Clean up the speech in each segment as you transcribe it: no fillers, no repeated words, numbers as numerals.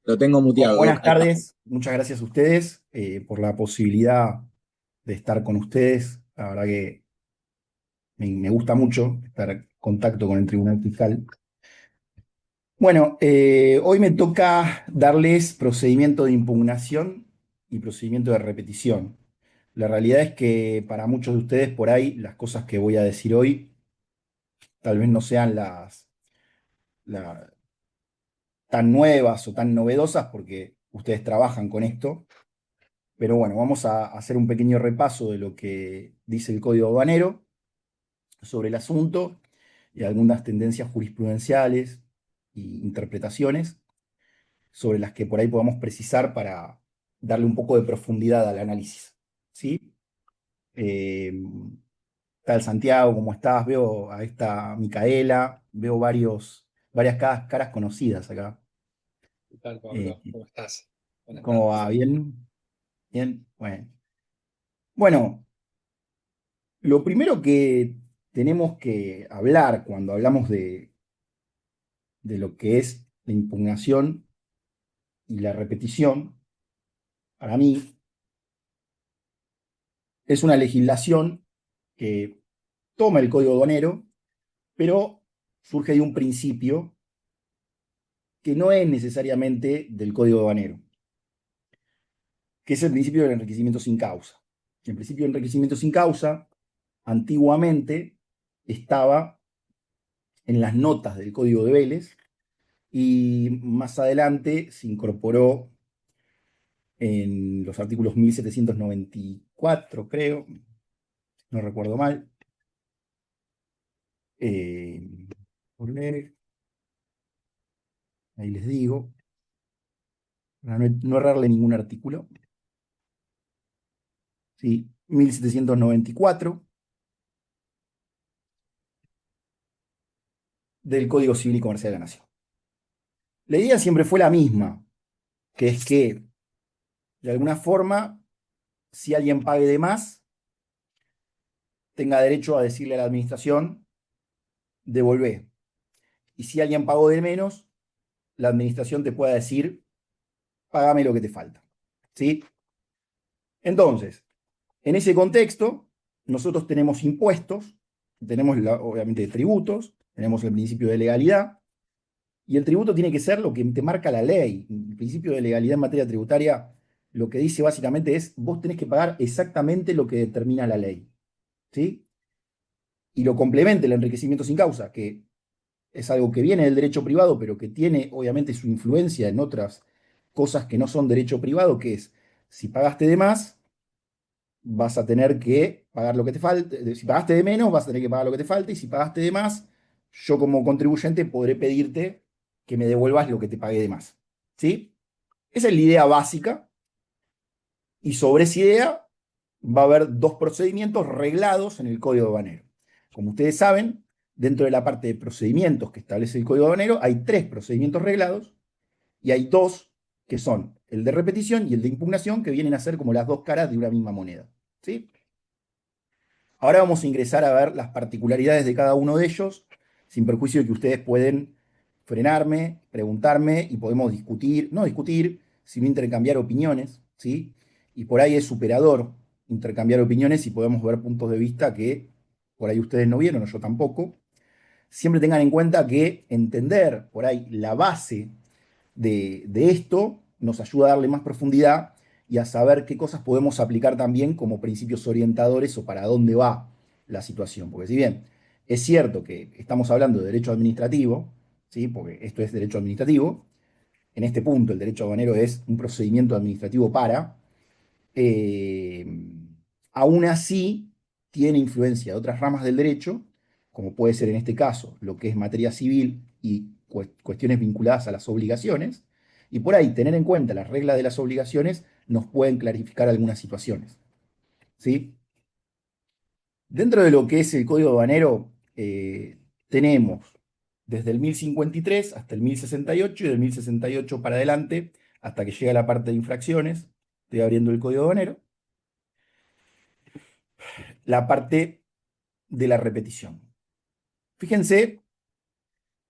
Lo tengo Bueno, muteado, Doc. buenas Ahí está. tardes. Muchas gracias a ustedes por la posibilidad de estar con ustedes. La verdad que me gusta mucho estar en contacto con el Tribunal Fiscal. Bueno, hoy me toca darles procedimiento de impugnación y procedimiento de repetición. La realidad es que para muchos de ustedes por ahí las cosas que voy a decir hoy tal vez no sean la- tan nuevas o tan novedosas porque ustedes trabajan con esto. Pero bueno, vamos a hacer un pequeño repaso de lo que dice el Código Aduanero sobre el asunto y algunas tendencias jurisprudenciales e interpretaciones sobre las que por ahí podamos precisar para darle un poco de profundidad al análisis. ¿Sí? Eh, Tal Santiago, ¿cómo estás? Veo a esta Micaela, veo varias caras conocidas acá. ¿Qué tal, Eh, Pablo? ¿Cómo estás? Buenas ¿Cómo va? tardes. ¿Bien? Bien. Bueno. Bueno, lo primero que tenemos que hablar cuando hablamos de lo que es la impugnación y la repetición, para mí, es una legislación que toma el Código Aduanero, pero surge de un principio que no es necesariamente del Código Aduanero, que es el principio del enriquecimiento sin causa. El principio del enriquecimiento sin causa, antiguamente, estaba en las notas del Código de Vélez y más adelante se incorporó en los artículos 1794, creo, no recuerdo mal. Eh, Ahí les digo, para no errarle ningún artículo. Sí, 1794 del Código Civil y Comercial de la Nación. La idea siempre fue la misma, que es que, de alguna forma, si alguien pague de más, tenga derecho a decirle a la administración, devolvé. Y si alguien pagó de menos, la administración te pueda decir, págame lo que te falta. ¿Sí? Entonces, en ese contexto, nosotros tenemos impuestos, tenemos obviamente tributos, tenemos el principio de legalidad, y el tributo tiene que ser lo que te marca la ley. El principio de legalidad en materia tributaria lo que dice básicamente es, vos tenés que pagar exactamente lo que determina la ley. ¿Sí? Y lo complementa el enriquecimiento sin causa, que es algo que viene del derecho privado, pero que tiene obviamente su influencia en otras cosas que no son derecho privado, que es, si pagaste de más, vas a tener que pagar lo que te falte. Si pagaste de menos, vas a tener que pagar lo que te falte. Y si pagaste de más, yo como contribuyente podré pedirte que me devuelvas lo que te pagué de más. ¿Sí? Esa es la idea básica. Y sobre esa idea va a haber dos procedimientos reglados en el Código Aduanero. Como ustedes saben, dentro de la parte de procedimientos que establece el Código Aduanero, hay tres procedimientos reglados y hay dos que son el de repetición y el de impugnación, que vienen a ser como las dos caras de una misma moneda. ¿Sí? Ahora vamos a ingresar a ver las particularidades de cada uno de ellos, sin perjuicio de que ustedes pueden frenarme, preguntarme y podemos discutir, no discutir, sino intercambiar opiniones, ¿sí? Y por ahí es superador intercambiar opiniones y podemos ver puntos de vista que por ahí ustedes no vieron o yo tampoco. Siempre tengan en cuenta que entender por ahí la base de esto nos ayuda a darle más profundidad y a saber qué cosas podemos aplicar también como principios orientadores o para dónde va la situación. Porque si bien es cierto que estamos hablando de derecho administrativo, ¿sí? Porque esto es derecho administrativo, en este punto el derecho aduanero es un procedimiento administrativo para, eh, aún así tiene influencia de otras ramas del derecho, como puede ser en este caso lo que es materia civil y cuestiones vinculadas a las obligaciones, y por ahí tener en cuenta las reglas de las obligaciones nos pueden clarificar algunas situaciones. ¿Sí? Dentro de lo que es el Código Aduanero, tenemos desde el 1053 hasta el 1068 y del 1068 para adelante hasta que llega la parte de infracciones. Estoy abriendo el Código Aduanero. La parte de la repetición. Fíjense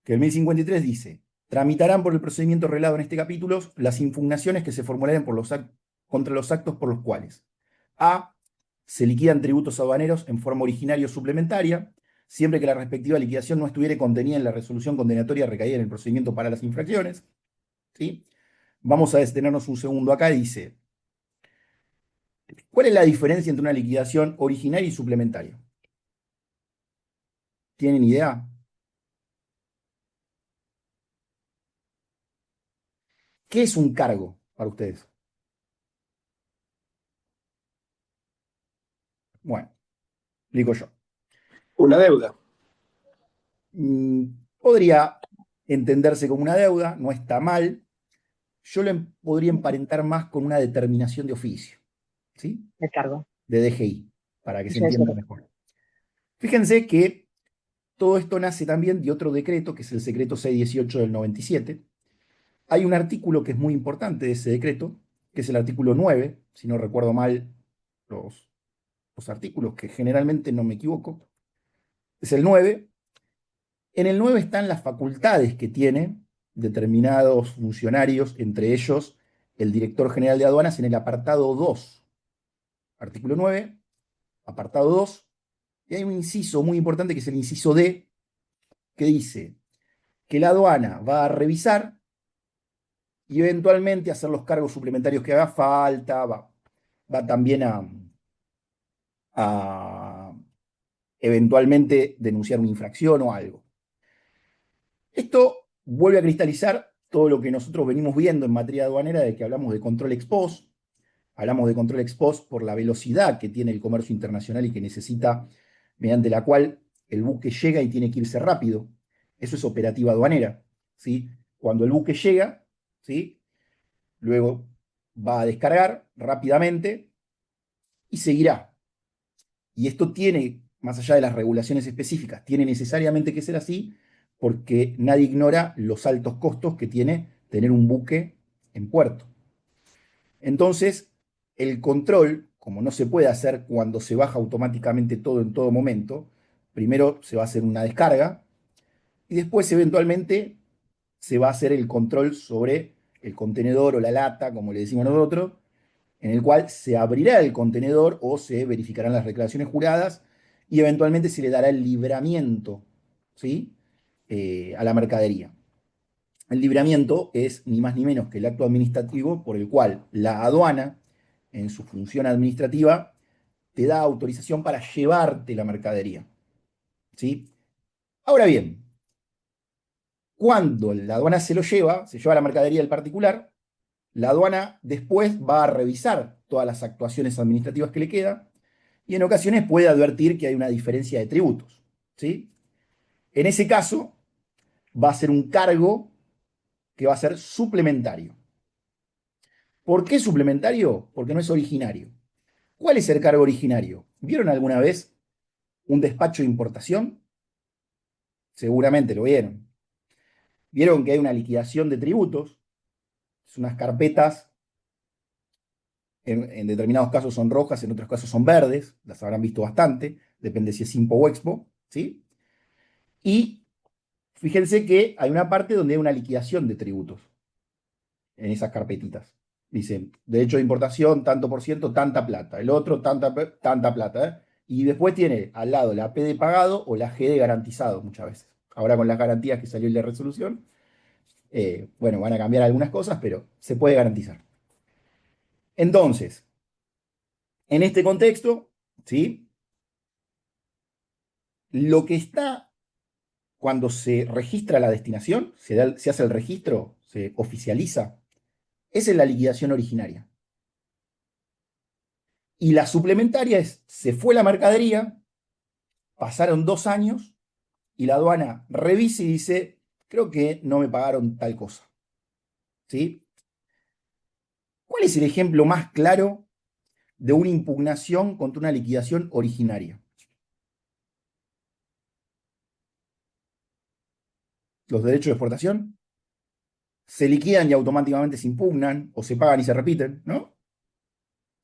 que el 1053 dice, tramitarán por el procedimiento reglado en este capítulo las impugnaciones que se formularen contra los actos por los cuales a. Se liquidan tributos aduaneros en forma originaria o suplementaria, siempre que la respectiva liquidación no estuviera contenida en la resolución condenatoria recaída en el procedimiento para las infracciones. ¿Sí? Vamos a detenernos un segundo acá. Dice, ¿cuál es la diferencia entre una liquidación originaria y suplementaria? ¿Tienen idea? ¿Qué es un cargo para ustedes? Bueno, explico yo. Una deuda. Mm, Podría entenderse como una deuda, no está mal. Yo lo podría emparentar más con una determinación de oficio, ¿sí? De cargo. De DGI, para que se Eso es entienda cierto. mejor. Fíjense que todo esto nace también de otro decreto, que es el decreto 618 del 97. Hay un artículo que es muy importante de ese decreto, que es el artículo 9, si no recuerdo mal los, los artículos, que generalmente no me equivoco. Es el 9. En el 9 están las facultades que tienen determinados funcionarios, entre ellos el director general de aduanas, en el apartado 2. Artículo 9, apartado 2. Y hay un inciso muy importante que es el inciso D, que dice que la aduana va a revisar y eventualmente hacer los cargos suplementarios que haga falta, va también a eventualmente denunciar una infracción o algo. Esto vuelve a cristalizar todo lo que nosotros venimos viendo en materia aduanera, de que hablamos de control ex post, hablamos de control ex post por la velocidad que tiene el comercio internacional y que necesita, mediante la cual el buque llega y tiene que irse rápido. Eso es operativa aduanera, ¿sí? Cuando el buque llega, ¿sí? Luego va a descargar rápidamente y seguirá. Y esto tiene, más allá de las regulaciones específicas, tiene necesariamente que ser así porque nadie ignora los altos costos que tiene tener un buque en puerto. Entonces, el control, como no se puede hacer cuando se baja automáticamente todo en todo momento, primero se va a hacer una descarga y después eventualmente se va a hacer el control sobre el contenedor o la lata, como le decimos nosotros, en el cual se abrirá el contenedor o se verificarán las declaraciones juradas y eventualmente se le dará el libramiento, ¿sí? A la mercadería. El libramiento es ni más ni menos que el acto administrativo por el cual la aduana, en su función administrativa, te da autorización para llevarte la mercadería, ¿sí? Ahora bien, cuando la aduana se lleva la mercadería del particular, la aduana después va a revisar todas las actuaciones administrativas que le quedan y en ocasiones puede advertir que hay una diferencia de tributos, ¿sí? En ese caso, va a ser un cargo que va a ser suplementario. ¿Por qué suplementario? Porque no es originario. ¿Cuál es el cargo originario? ¿Vieron alguna vez un despacho de importación? Seguramente lo vieron. Vieron que hay una liquidación de tributos, es unas carpetas, en determinados casos son rojas, en otros casos son verdes, las habrán visto bastante, depende si es IMPO o Expo, ¿sí? Y fíjense que hay una parte donde hay una liquidación de tributos en esas carpetitas. Dicen, derecho de importación, tanto por ciento, tanta plata. El otro, tanta plata. Y después tiene al lado la P de pagado o la G de garantizado muchas veces. Ahora con las garantías que salió en la resolución, bueno, van a cambiar algunas cosas, pero se puede garantizar. Entonces, en este contexto, ¿sí? Lo que está cuando se registra la destinación, se hace el registro, se oficializa, esa es la liquidación originaria. Y la suplementaria es, se fue la mercadería, pasaron 2 años y la aduana revisa y dice, creo que no me pagaron tal cosa. ¿Sí? ¿Cuál es el ejemplo más claro de una impugnación contra una liquidación originaria? Los derechos de exportación se liquidan y automáticamente se impugnan, o se pagan y se repiten, ¿no?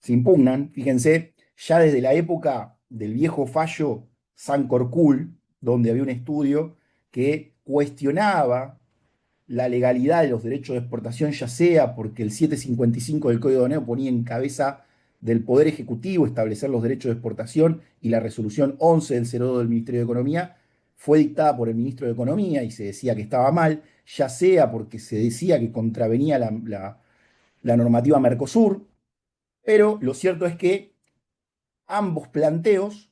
Se impugnan, fíjense, ya desde la época del viejo fallo Sancor-Cool, donde había un estudio que cuestionaba la legalidad de los derechos de exportación, ya sea porque el 755 del Código Aduanero ponía en cabeza del Poder Ejecutivo establecer los derechos de exportación y la resolución 11 del 02 del Ministerio de Economía fue dictada por el ministro de Economía y se decía que estaba mal, ya sea porque se decía que contravenía la normativa Mercosur, pero lo cierto es que ambos planteos,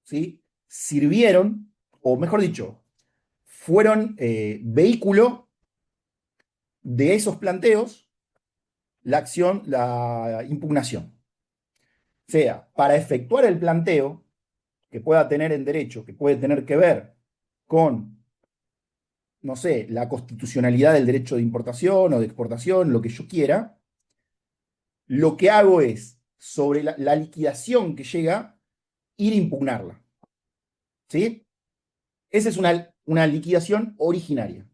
¿sí?, sirvieron, o mejor dicho, fueron vehículo de esos planteos la impugnación. O sea, para efectuar el planteo que pueda tener en derecho, que puede tener que ver con, no sé, la constitucionalidad del derecho de importación o de exportación, lo que yo quiera, lo que hago es, sobre la liquidación que llega, ir a impugnarla. ¿Sí? Esa es una liquidación originaria.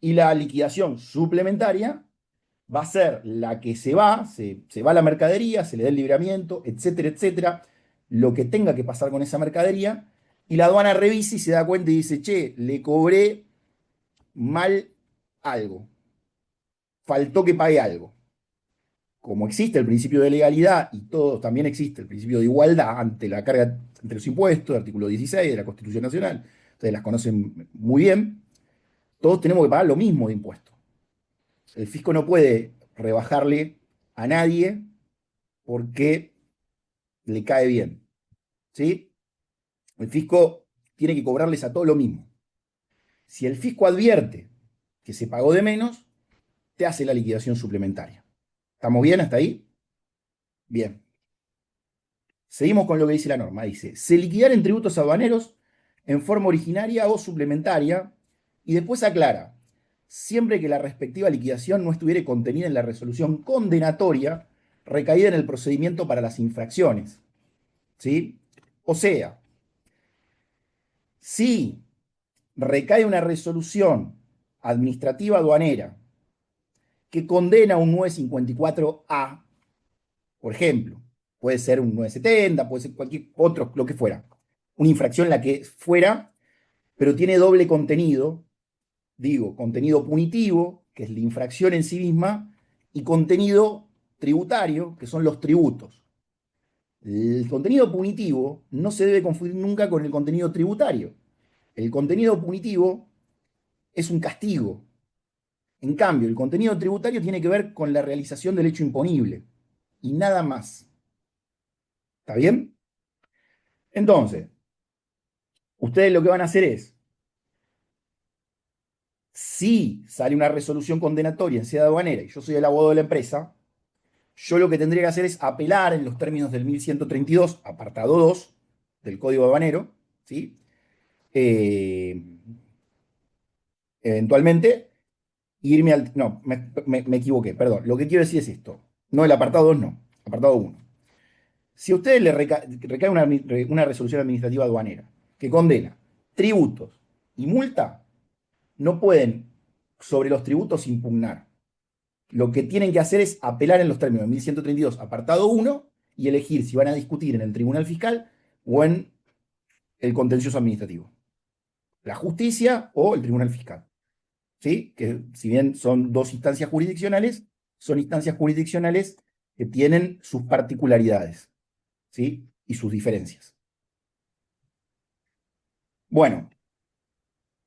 Y la liquidación suplementaria va a ser la que se va la mercadería, se le da el libramiento, etcétera, etcétera, lo que tenga que pasar con esa mercadería, y la aduana revisa y se da cuenta y dice, che, le cobré mal algo, faltó que pague algo. Como existe el principio de legalidad y todo, también existe el principio de igualdad ante la carga, ante los impuestos, el artículo 16 de la Constitución Nacional, ustedes las conocen muy bien, todos tenemos que pagar lo mismo de impuestos. El fisco no puede rebajarle a nadie porque le cae bien. ¿Sí? El fisco tiene que cobrarles a todos lo mismo. Si el fisco advierte que se pagó de menos, te hace la liquidación suplementaria. ¿Estamos bien hasta ahí? Bien. Seguimos con lo que dice la norma. Dice, se liquidaren tributos aduaneros en forma originaria o suplementaria, y después aclara, siempre que la respectiva liquidación no estuviera contenida en la resolución condenatoria recaída en el procedimiento para las infracciones. ¿Sí? O sea, si recae una resolución administrativa aduanera que condena un 954A, por ejemplo, puede ser un 970, puede ser cualquier otro, lo que fuera, una infracción la que fuera, pero tiene doble contenido, digo, contenido punitivo, que es la infracción en sí misma, y contenido tributario, que son los tributos. El contenido punitivo no se debe confundir nunca con el contenido tributario. El contenido punitivo es un castigo. En cambio, el contenido tributario tiene que ver con la realización del hecho imponible y nada más. ¿Está bien? Entonces, ustedes lo que van a hacer es, si sale una resolución condenatoria en sede aduanera y yo soy el abogado de la empresa, yo lo que tendría que hacer es apelar en los términos del 1132, apartado 2 del Código Aduanero, ¿sí? Eh, eventualmente, irme al... No, me equivoqué, perdón. Lo que quiero decir es esto. No, el apartado 2 no, apartado 1. Si a ustedes le recae una resolución administrativa aduanera que condena tributos y multa, no pueden sobre los tributos impugnar. Lo que tienen que hacer es apelar en los términos de 1132, apartado 1, y elegir si van a discutir en el tribunal fiscal o en el contencioso administrativo. La justicia o el tribunal fiscal. ¿Sí? Que si bien son dos instancias jurisdiccionales, son instancias jurisdiccionales que tienen sus particularidades, ¿sí? Y sus diferencias. Bueno,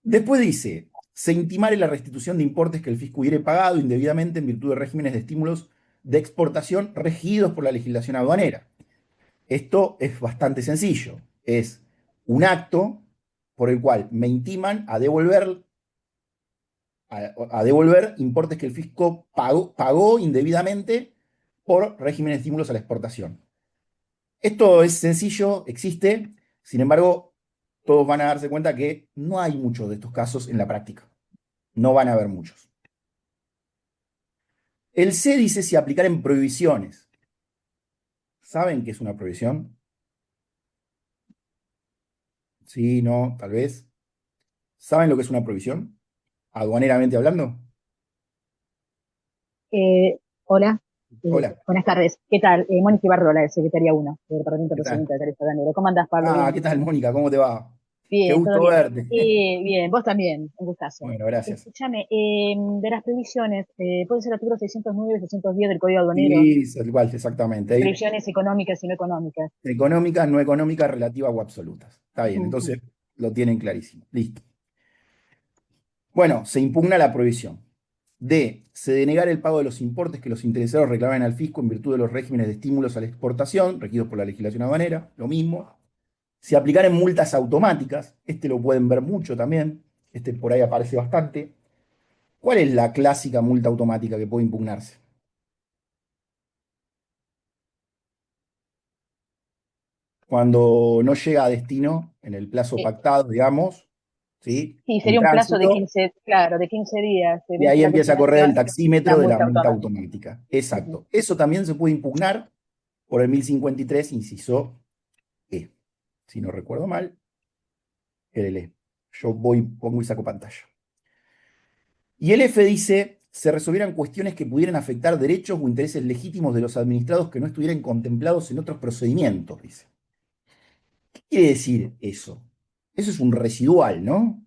después dice, se intimare la restitución de importes que el fisco hubiere pagado indebidamente en virtud de regímenes de estímulos de exportación regidos por la legislación aduanera. Esto es bastante sencillo. Es un acto por el cual me intiman a devolver importes que el fisco pagó indebidamente por régimen de estímulos a la exportación. Esto es sencillo, existe, sin embargo, todos van a darse cuenta que no hay muchos de estos casos en la práctica. No van a haber muchos. El C dice si aplicar en prohibiciones. ¿Saben qué es una prohibición? Sí, no, tal vez. ¿Saben lo que es una prohibición? Aduaneramente hablando. Hola, Hola, buenas tardes. ¿Qué tal? Mónica Ibarrola, de Secretaría 1, del Departamento de ¿qué tal? Procedimiento de Tarea Aduanero. ¿Cómo andás, Pablo? Ah, Bien. ¿qué tal, Mónica? ¿Cómo te va? Qué Bien, todo gusto bien. verte. Bien, vos también, un gustazo. Bueno, gracias. Escúchame, de las previsiones, puede ser artículo 609 y 610 del Código Aduanero, Sí, es igual, exactamente. Hay previsiones económicas y no económicas. económicas, no económicas, relativas o absolutas. Está bien, Ujú. entonces lo tienen clarísimo. Listo. Bueno, se impugna la prohibición. D. Se denegar el pago de los importes que los interesados reclamen al fisco en virtud de los regímenes de estímulos a la exportación regidos por la legislación aduanera. Lo mismo. Se aplicaren multas automáticas. Este lo pueden ver mucho también. Este por ahí aparece bastante. ¿Cuál es la clásica multa automática que puede impugnarse? Cuando no llega a destino en el plazo Eh, pactado, digamos, ¿sí? sí, En sería un plazo de tránsito, 15, claro, de 15 días, se y vence ahí la empieza a correr el destinación, la taxímetro de la multa multa automática. automática. Ujú. Exacto. Eso también se puede impugnar por el 1053, inciso E. Si no recuerdo mal, era el E. Yo voy, pongo y saco pantalla. Y el F dice, se resolvieran cuestiones que pudieran afectar derechos o intereses legítimos de los administrados que no estuvieran contemplados en otros procedimientos, dice. ¿Qué quiere decir eso? Eso es un residual, ¿no?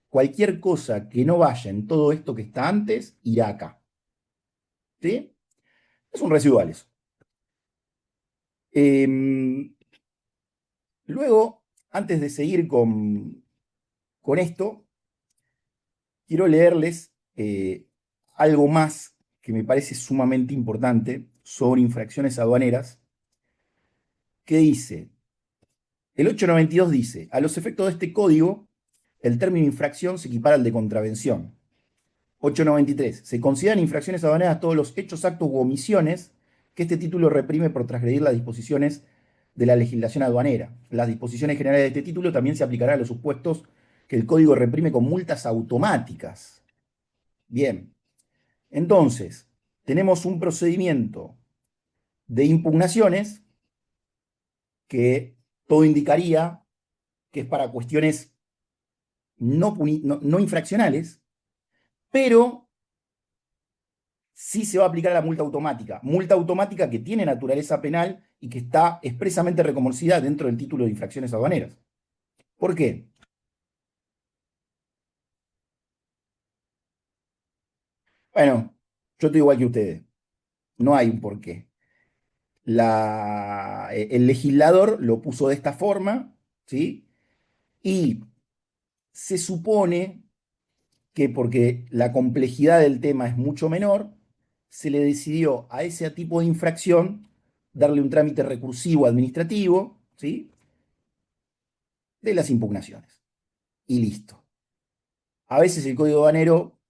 Cualquier cosa que no vaya en todo esto que está antes, irá acá. ¿Sí? Es un residual eso. Em, luego, antes de seguir con esto, quiero leerles algo más que me parece sumamente importante sobre infracciones aduaneras, que dice, el 892 dice, a los efectos de este código, el término infracción se equipara al de contravención. 893. Se consideran infracciones aduaneras todos los hechos, actos u omisiones que este título reprime por transgredir las disposiciones de la legislación aduanera. Las disposiciones generales de este título también se aplicarán a los supuestos que el código reprime con multas automáticas. Bien, entonces, tenemos un procedimiento de impugnaciones que todo indicaría que es para cuestiones no infraccionales, pero sí se va a aplicar a la multa automática que tiene naturaleza penal y que está expresamente reconocida dentro del título de infracciones aduaneras. ¿Por qué? Bueno, yo estoy igual que ustedes, no hay un porqué. El legislador lo puso de esta forma, ¿sí? Y se supone que porque la complejidad del tema es mucho menor, se le decidió a ese tipo de infracción darle un trámite recursivo administrativo, ¿sí? De las impugnaciones. Y listo. A veces el código aduanero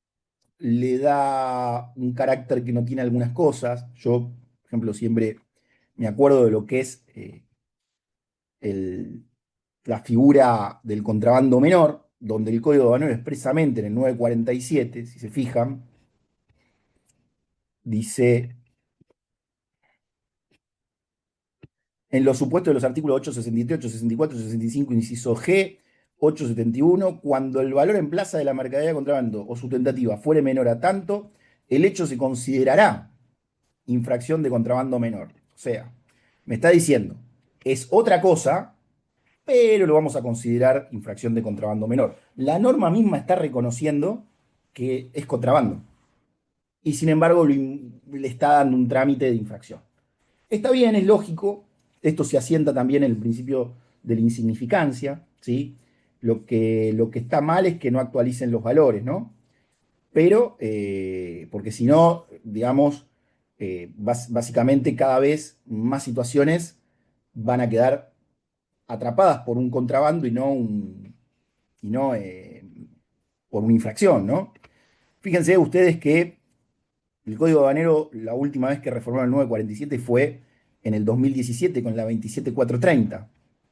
le da un carácter que no tiene algunas cosas. Yo, por ejemplo, siempre me acuerdo de lo que es el- la figura del contrabando menor, donde el código aduanero expresamente en el 947, si se fijan, dice en los supuestos de los artículos 863, 864, 865, inciso G, 871, cuando el valor en plaza de la mercadería de contrabando o su tentativa fuere menor a tanto, el hecho se considerará infracción de contrabando menor. O sea, me está diciendo, es otra cosa, pero lo vamos a considerar infracción de contrabando menor. La norma misma está reconociendo que es contrabando y sin embargo le está dando un trámite de infracción. Está bien, es lógico, esto se asienta también en el principio de la insignificancia, ¿sí? Lo que está mal es que no actualicen los valores, ¿no? Pero, porque si no, digamos, básicamente cada vez más situaciones van a quedar atrapadas por un contrabando y no por una infracción, ¿no? Fíjense ustedes que el Código Aduanero, la última vez que reformaron el 947 fue en el 2017 con la 27430,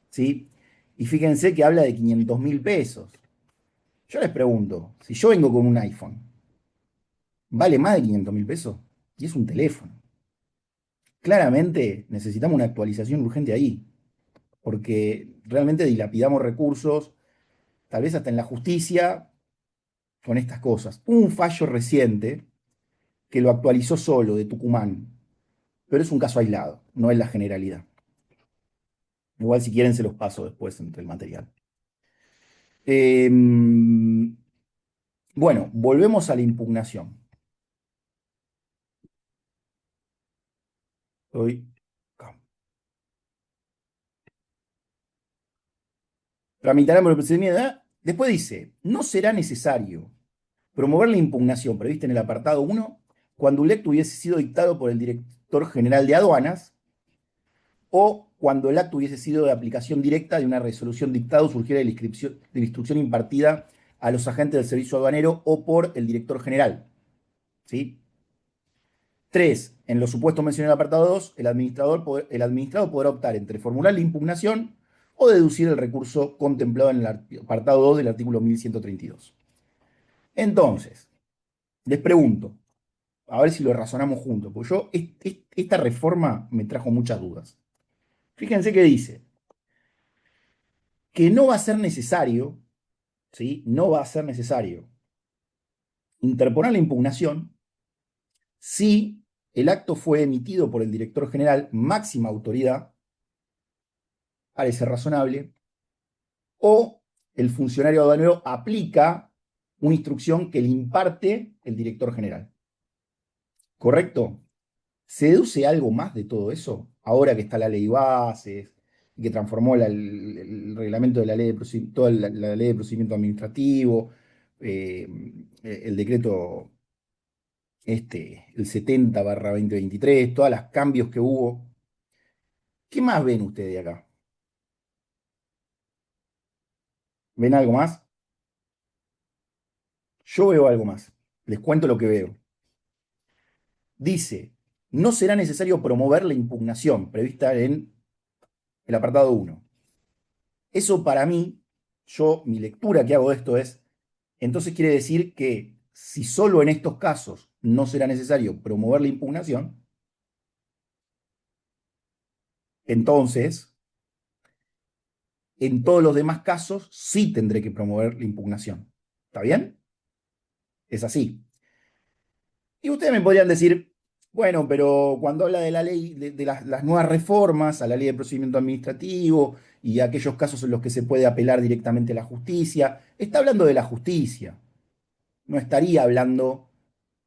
¿sí? Y fíjense que habla de 500.000 pesos. Yo les pregunto, si yo vengo con un iPhone, ¿vale más de 500.000 pesos? Y es un teléfono. Claramente necesitamos una actualización urgente ahí, porque realmente dilapidamos recursos, tal vez hasta en la justicia, con estas cosas. Hubo un fallo reciente que lo actualizó solo de Tucumán, pero es un caso aislado, no es la generalidad. Igual si quieren se los paso después entre el material. Bueno, volvemos a la impugnación. Estoy acá. Tramitarán por el procedimiento. Después dice, no será necesario promover la impugnación prevista en el apartado 1 cuando el acto hubiese sido dictado por el director general de aduanas o cuando el acto hubiese sido de aplicación directa de una resolución dictada o surgiera de la instrucción impartida a los agentes del servicio aduanero o por el director general. ¿Sí? 3. En los supuestos mencionados en el apartado 2, el administrado podrá optar entre formular la impugnación o deducir el recurso contemplado en el apartado 2 del artículo 1132. Entonces, les pregunto, a ver si lo razonamos juntos, porque esta reforma me trajo muchas dudas. Fíjense que dice que no va a ser necesario, ¿sí? No va a ser necesario interponer la impugnación si el acto fue emitido por el director general, máxima autoridad, parece razonable, o el funcionario aduanero aplica una instrucción que le imparte el director general. ¿Correcto? ¿Se deduce algo más de todo eso? Ahora que está la ley bases, que transformó el reglamento de la ley de, toda la ley de procedimiento administrativo, eh, el decreto el 70/2023, todos los cambios que hubo. ¿Qué más ven ustedes de acá? ¿Ven algo más? Yo veo algo más. Les cuento lo que veo. Dice, no será necesario promover la impugnación prevista en el apartado 1. Eso para mí, mi lectura que hago de esto es, entonces quiere decir que si solo en estos casos no será necesario promover la impugnación, entonces en todos los demás casos sí tendré que promover la impugnación. ¿Está bien? Es así. Y ustedes me podrían decir, bueno, pero cuando habla de la ley, de las nuevas reformas a la ley de procedimiento administrativo y aquellos casos en los que se puede apelar directamente a la justicia, está hablando de la justicia. No estaría hablando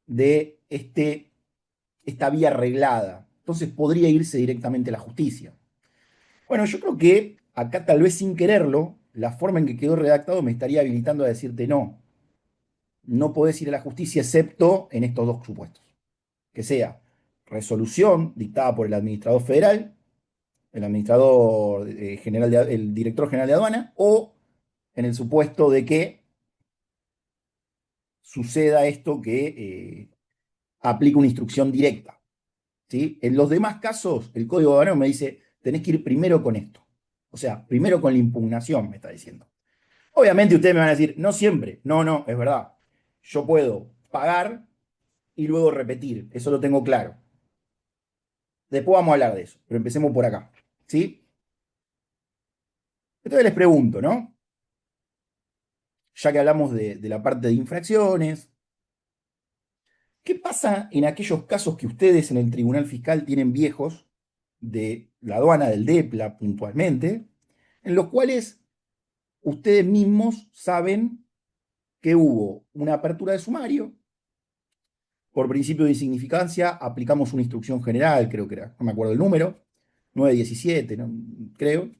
de esta vía reglada. Entonces podría irse directamente a la justicia. Bueno, yo creo que acá tal vez sin quererlo, la forma en que quedó redactado me estaría habilitando a decirte no, no podés ir a la justicia excepto en estos dos supuestos. Que sea resolución dictada por el administrador federal, el administrador general, el director general de aduana, o en el supuesto de que suceda esto que aplica una instrucción directa. ¿Sí? En los demás casos, el código aduanero me dice, tenés que ir primero con esto. O sea, primero con la impugnación, me está diciendo. Obviamente ustedes me van a decir, no siempre. No, no, es verdad. Yo puedo pagar y luego repetir. Eso lo tengo claro. Después vamos a hablar de eso, pero empecemos por acá. ¿Sí? Entonces les pregunto, ¿no? Ya que hablamos de la parte de infracciones, ¿qué pasa en aquellos casos que ustedes en el Tribunal Fiscal tienen viejos de la aduana del DEPLA puntualmente, en los cuales ustedes mismos saben que hubo una apertura de sumario, por principio de insignificancia aplicamos una instrucción general, creo que era, no me acuerdo el número, 917, ¿no? Creo,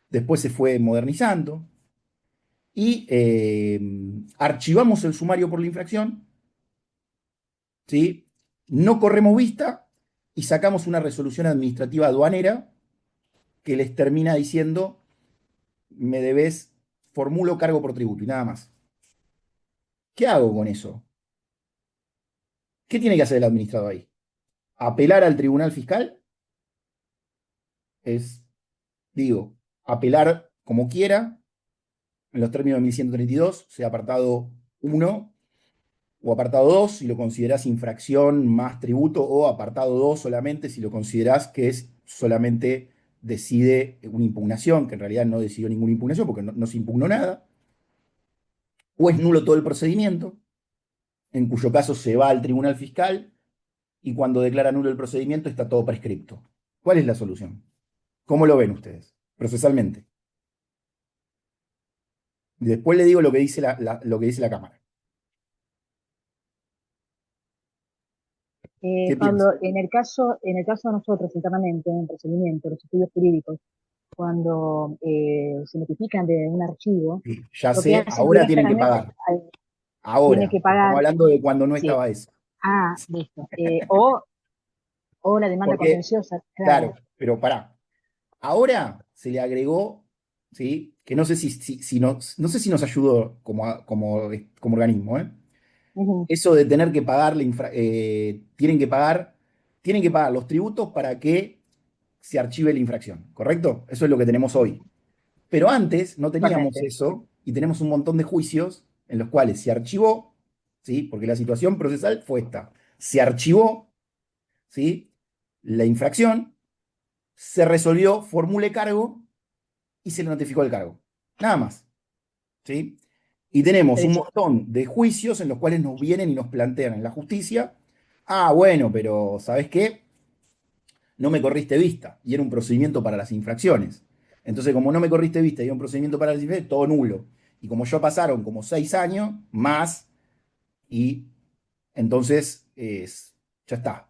después se fue modernizando, y archivamos el sumario por la infracción, ¿sí? No corremos vista y sacamos una resolución administrativa aduanera que les termina diciendo, me debes, formulo cargo por tributo y nada más. ¿Qué hago con eso? ¿Qué tiene que hacer el administrador ahí? ¿Apelar al tribunal fiscal? Es, digo, apelar como quiera, en los términos de 1132, sea apartado 1 o apartado 2 si lo considerás infracción más tributo, o apartado 2 solamente si lo considerás que es solamente decide una impugnación, que en realidad no decidió ninguna impugnación porque no se impugnó nada, o es nulo todo el procedimiento, en cuyo caso se va al tribunal fiscal y cuando declara nulo el procedimiento está todo prescripto. ¿Cuál es la solución? ¿Cómo lo ven ustedes procesalmente? Y después le digo lo que dice lo que dice la Cámara. ¿Qué piensa? Pablo, en el caso de nosotros internamente, en el procedimiento, los estudios jurídicos, cuando se notifican de un archivo, Sí, ya lo que sé, hacen ahora tienen que directamente, pagar. tiene Ahora. que Estamos pagar, hablando de cuando no sí, estaba eso. listo. O la demanda Porque, contenciosa, claro. claro, pero pará. Ahora se le agregó, ¿sí? Que no sé si no sé si nos ayudó como organismo, ¿eh? Ujú, Eso de tener que pagar tienen que pagar los tributos para que se archive la infracción, ¿correcto? Eso es lo que tenemos ujú, hoy. Pero antes no teníamos totalmente. eso y tenemos un montón de juicios en los cuales se archivó, ¿sí? Porque la situación procesal fue esta. Se archivó, ¿sí? La infracción, se resolvió, formule cargo y se le notificó el cargo. Nada más, ¿sí? Y tenemos un Derecho. montón de juicios en los cuales nos vienen y nos plantean en la justicia, bueno, pero ¿sabes qué? No me corriste vista y era un procedimiento para las infracciones. Entonces, como no me corriste vista y era un procedimiento para las infracciones, todo nulo. Y como yo pasaron como 6 años más y entonces ya está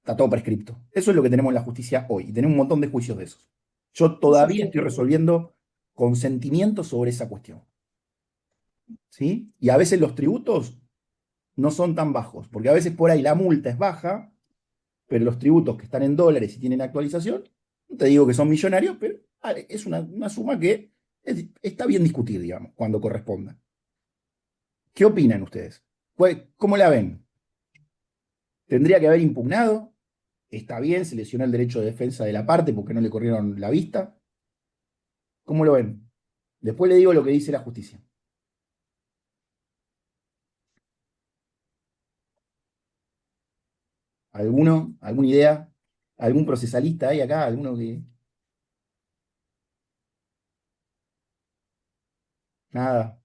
todo prescripto. Eso es lo que tenemos en la justicia hoy y tenemos un montón de juicios de esos. Yo Sí, sí, todavía sí. estoy resolviendo consentimientos sobre esa cuestión. ¿Sí? Y a veces los tributos no son tan bajos, porque a veces por ahí la multa es baja, pero los tributos que están en dólares y tienen actualización, no te digo que son millonarios, pero es una suma que está bien discutir, digamos, cuando corresponda. ¿Qué opinan ustedes? ¿Cómo la ven? ¿Tendría que haber impugnado? ¿Está bien? ¿Se lesionó el derecho de defensa de la parte porque no le corrieron la vista? ¿Cómo lo ven? Después le digo lo que dice la justicia. ¿Alguno? ¿Alguna idea? ¿Algún procesalista hay acá? ¿Alguno que...? Nada.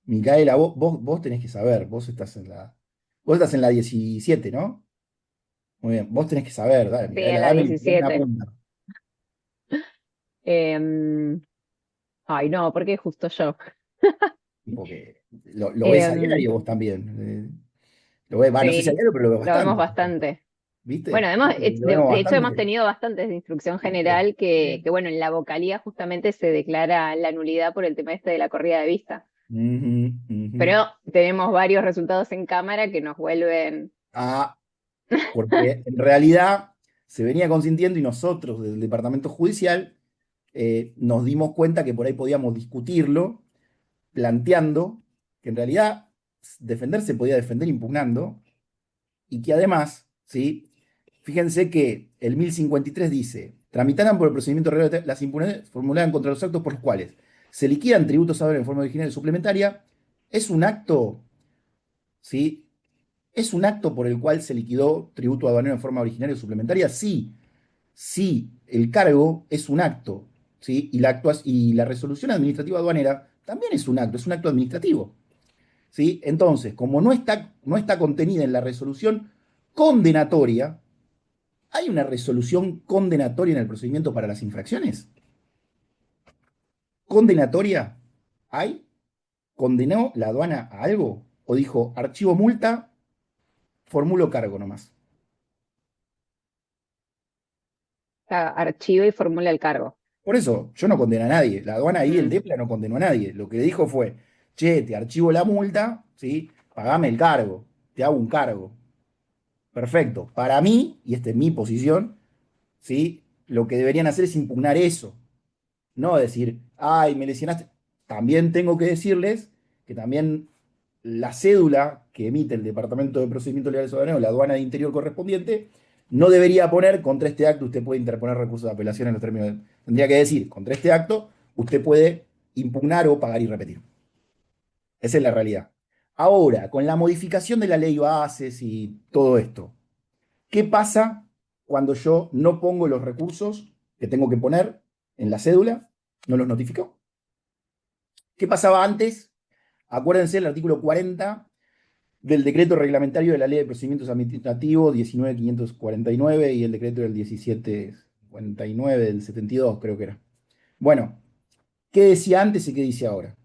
Micaela, vos tenés que saber, vos estás en la 17, ¿no? Muy bien, vos tenés que saber, dale, Sí, en Micaela, la dame una 17. punta. Em, Ay, no, ¿por qué justo yo? Porque lo ves a Em, diario vos también. Lo ves, no sé si a sí, diario, pero lo ves lo vemos bastante. bastante. Bueno, ¿Viste? además, Lo vemos de hecho hemos bastante. tenido bastantes de instrucción ¿Viste? general bueno, en la vocalía justamente se declara la nulidad por el tema este de la corrida de vista. Ujú, ujú. Pero tenemos varios resultados en cámara que nos vuelven... Ah, porque en realidad se venía consintiendo y nosotros desde el departamento judicial nos dimos cuenta que por ahí podíamos discutirlo planteando que en realidad defender se podía defender impugnando y que además, ¿sí? Fíjense que el 1053 dice, tramitarán por el procedimiento regular las impugnaciones formuladas contra los actos por los cuales se liquidan tributos ahora en forma original y suplementaria, es un acto, ¿sí? ¿Es un acto por el cual se liquidó tributo aduanero en forma originaria o suplementaria? Sí, sí, el cargo es un acto, ¿sí? Y la resolución administrativa aduanera también es un acto administrativo. ¿Sí? Entonces, como no está contenida en la resolución condenatoria, ¿hay una resolución condenatoria en el procedimiento para las infracciones? ¿Condenatoria? ¿Hay? ¿Condenó la aduana a algo? ¿O dijo archivo multa, formulo cargo nomás? Archiva y formula el cargo. Por eso, yo no condeno a nadie. La aduana ahí, el Mm. DEPLA no condenó a nadie. Lo que le dijo fue, che, te archivo la multa, ¿sí? Pagame el cargo, te hago un cargo. Perfecto. Para mí, y esta es mi posición, ¿sí? Lo que deberían hacer es impugnar eso, no decir, ay, me lesionaste. También tengo que decirles que también la cédula que emite el Departamento de Procedimientos Legales Soberanos, la aduana de interior correspondiente, no debería poner, contra este acto usted puede interponer recursos de apelación en los términos. Tendría que decir, contra este acto usted puede impugnar o pagar y repetir. Esa es la realidad. Ahora, con la modificación de la ley bases y todo esto, ¿qué pasa cuando yo no pongo los recursos que tengo que poner en la cédula? ¿No los notifico? ¿Qué pasaba antes? Acuérdense el artículo 40 del decreto reglamentario de la Ley de Procedimientos Administrativos 19.549 y el decreto del 1759 del 72, creo que era. Bueno, ¿Qué decía antes y qué dice ahora?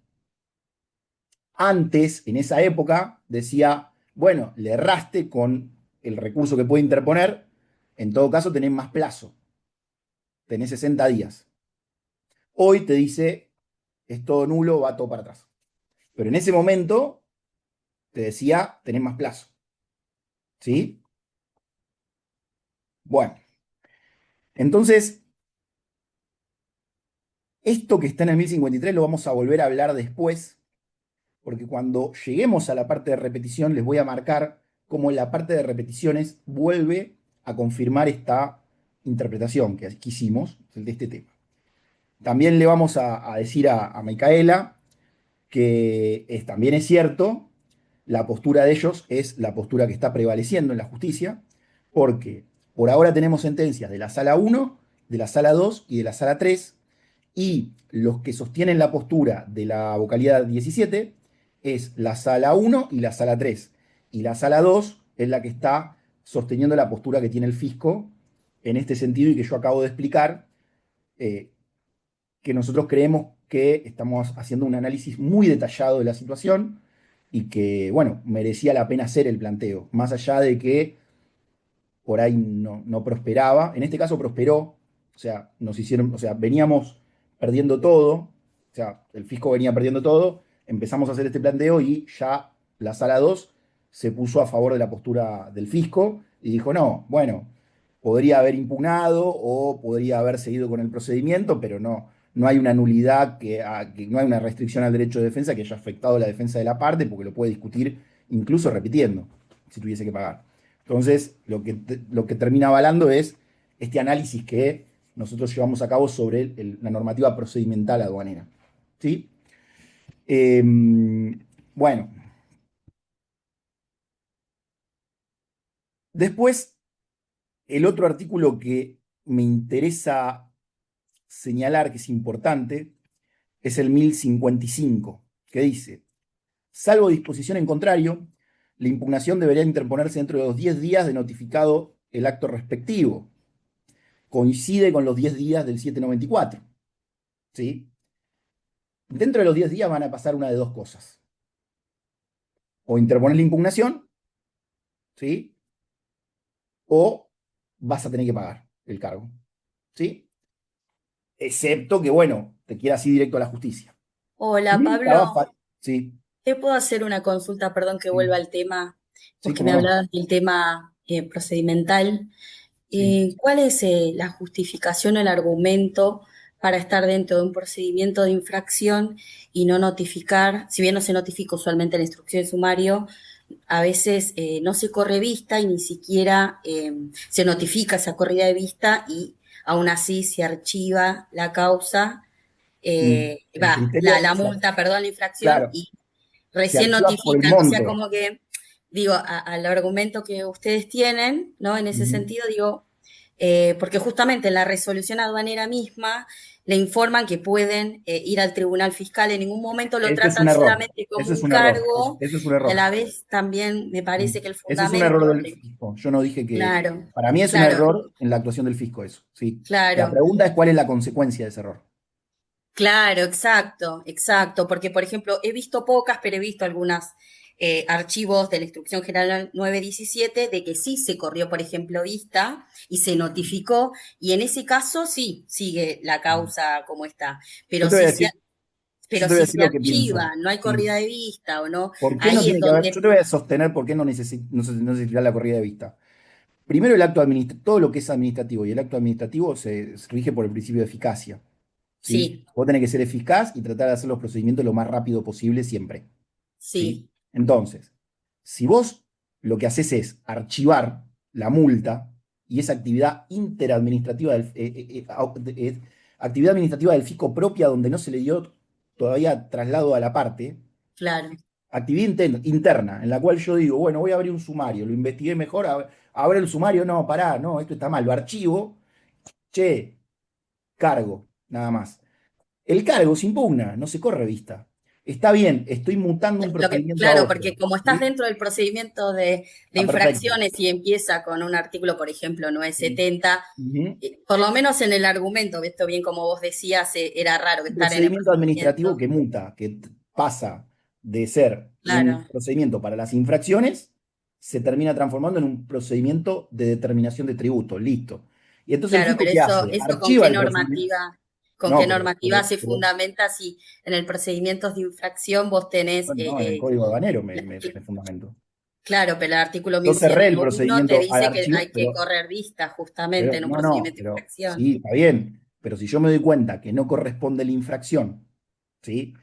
Antes, en esa época, decía, bueno, le erraste con el recurso que puede interponer, en todo caso tenés más plazo, tenés 60 días. Hoy te dice, es todo nulo, va todo para atrás. Pero en ese momento te decía, tenés más plazo. ¿Sí? Bueno, entonces, esto que está en el 1053 lo vamos a volver a hablar después, porque cuando lleguemos a la parte de repetición les voy a marcar cómo la parte de repeticiones vuelve a confirmar esta interpretación que hicimos de este tema. También le vamos a decir a Micaela que también es cierto, la postura de ellos es la postura que está prevaleciendo en la justicia, porque por ahora tenemos sentencias de la sala 1, de la sala 2 y de la sala 3, y los que sostienen la postura de la vocalidad 17 es la sala 1 y la sala 3. Y la sala 2 es la que está sosteniendo la postura que tiene el fisco en este sentido y que yo acabo de explicar, eh, que nosotros creemos que estamos haciendo un análisis muy detallado de la situación y que, bueno, merecía la pena hacer el planteo, más allá de que por ahí no prosperaba. En este caso prosperó, o sea, nos hicieron, o sea, veníamos perdiendo todo, o sea, el fisco venía perdiendo todo, empezamos a hacer este planteo y ya la sala 2 se puso a favor de la postura del fisco y dijo, no, bueno, podría haber impugnado o podría haber seguido con el procedimiento, pero no hay una nulidad, que no hay una restricción al derecho de defensa que haya afectado la defensa de la parte, porque lo puede discutir incluso repitiendo, si tuviese que pagar. Entonces, lo que termina avalando es este análisis que nosotros llevamos a cabo sobre la normativa procedimental aduanera. ¿Sí? Bueno, después, el otro artículo que me interesa señalar que es importante es el 1055, que dice, salvo disposición en contrario, la impugnación debería interponerse dentro de los 10 días de notificado el acto respectivo. Coincide con los 10 días del 794. ¿Sí? Dentro de los 10 días van a pasar una de dos cosas. O interponer la impugnación, ¿sí? O vas a tener que pagar el cargo. ¿Sí? Excepto que, bueno, te quieras ir directo a la justicia. Hola, Nunca va a Pablo. Sí, ¿Te puedo hacer una consulta? Perdón que sí, vuelva al tema, sí, porque cómo me no. hablabas del tema procedimental. Sí. ¿Cuál es la justificación o el argumento para estar dentro de un procedimiento de infracción y no notificar? Si bien no se notifica usualmente la instrucción de sumario, a veces no se corre vista y ni siquiera se notifica esa corrida de vista y aún así se archiva la causa, El criterio, la multa, perdón, la infracción, claro, y se recién archiva por el notifican. O sea, monto. como que, digo, al argumento que ustedes tienen, ¿no? En ese Ujú. sentido, digo, porque justamente en la resolución aduanera misma le informan que pueden ir al tribunal fiscal, en ningún momento lo Eso es un tratan error. solamente como Eso es un un error. cargo, Eso es un y a error. la vez también me parece que el Ese es un error fundamento, del fisco. Yo no dije que. claro, Para mí es un claro, error en la actuación del fisco eso, sí. La claro. pregunta es cuál es la consecuencia de ese error. Claro, exacto, exacto, porque por ejemplo he visto pocas, pero he visto algunas archivos de la Instrucción General 917 de que sí se corrió, por ejemplo, vista y se notificó, y en ese caso sí sigue la causa como está, Yo pero te voy a si se, decir, yo pero te voy a si decir se lo que pienso. archiva, no hay Sí. corrida de vista o no, ¿Por qué no ahí es tiene que haber? donde, Yo te voy a sostener por qué no se necesita la corrida de vista. Primero, el acto administrativo, todo lo que es administrativo y el acto administrativo se rige por el principio de eficacia. ¿Sí? sí, Vos tenés que ser eficaz y tratar de hacer los procedimientos lo más rápido posible siempre. ¿Sí? sí, Entonces, si vos lo que haces es archivar la multa y esa actividad interadministrativa actividad administrativa del fisco propia donde no se le dio todavía traslado a la parte, claro, actividad interna, en la cual yo digo, bueno, voy a abrir un sumario, lo investigué mejor, abre el sumario, no, pará, no, esto está mal, lo archivo, che, cargo, nada más. El cargo se impugna, no se corre vista. Está bien, estoy mutando un procedimiento a Claro, otro. porque como estás ¿Sí? dentro del procedimiento de Ah, perfecto. infracciones y empieza con un artículo, por ejemplo, 970, Ujú. por lo menos en el argumento, esto bien como vos decías, era raro que Un estar en el procedimiento administrativo procedimiento. que muta, que pasa de ser un Claro, procedimiento para las infracciones, se termina transformando en un procedimiento de determinación de tributo. Listo. Y entonces el claro, fisco, pero ¿qué eso, hace? eso Archiva el procedimiento. con No, qué pero, normativa se fundamenta si en el procedimientos de infracción vos tenés, bueno, no, en el código aduanero la- me fundamento. claro, pero el artículo Yo cerré el 1101 te procedimiento al dice que archivo, hay que correr vista justamente pero en un no, no, procedimiento de pero infracción. sí, está bien. Pero si yo me doy cuenta que no corresponde la infracción, ¿sí?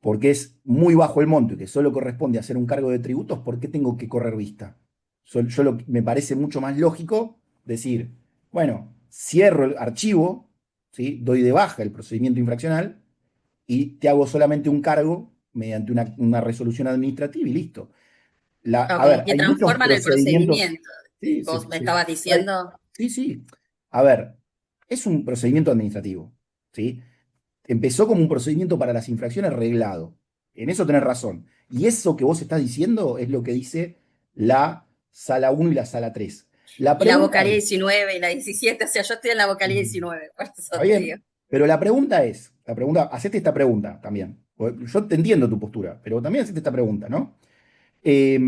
Porque es muy bajo el monto y que solo corresponde hacer un cargo de tributos, ¿por qué tengo que correr vista? Me parece mucho más lógico decir, bueno, cierro el archivo, ¿sí? Doy de baja el procedimiento infraccional y te hago solamente un cargo mediante una resolución administrativa y listo. Claro, A ver, como que hay muchos transforman el procedimientos. procedimiento. Sí, Vos me estabas hay- diciendo, sí, sí. A ver, es un procedimiento administrativo, ¿sí? Empezó como un procedimiento para las infracciones reglado. En eso tenés razón. Y eso que vos estás diciendo es lo que dice la sala uno y la sala 3. La y la pregunta vocalía es, 19 y la 17, o sea, yo estoy en la vocalía 19, por eso ¿está te digo. bien? Pero hacete esta pregunta también. Porque yo te entiendo tu postura, pero también hacete esta pregunta, ¿no? Eh,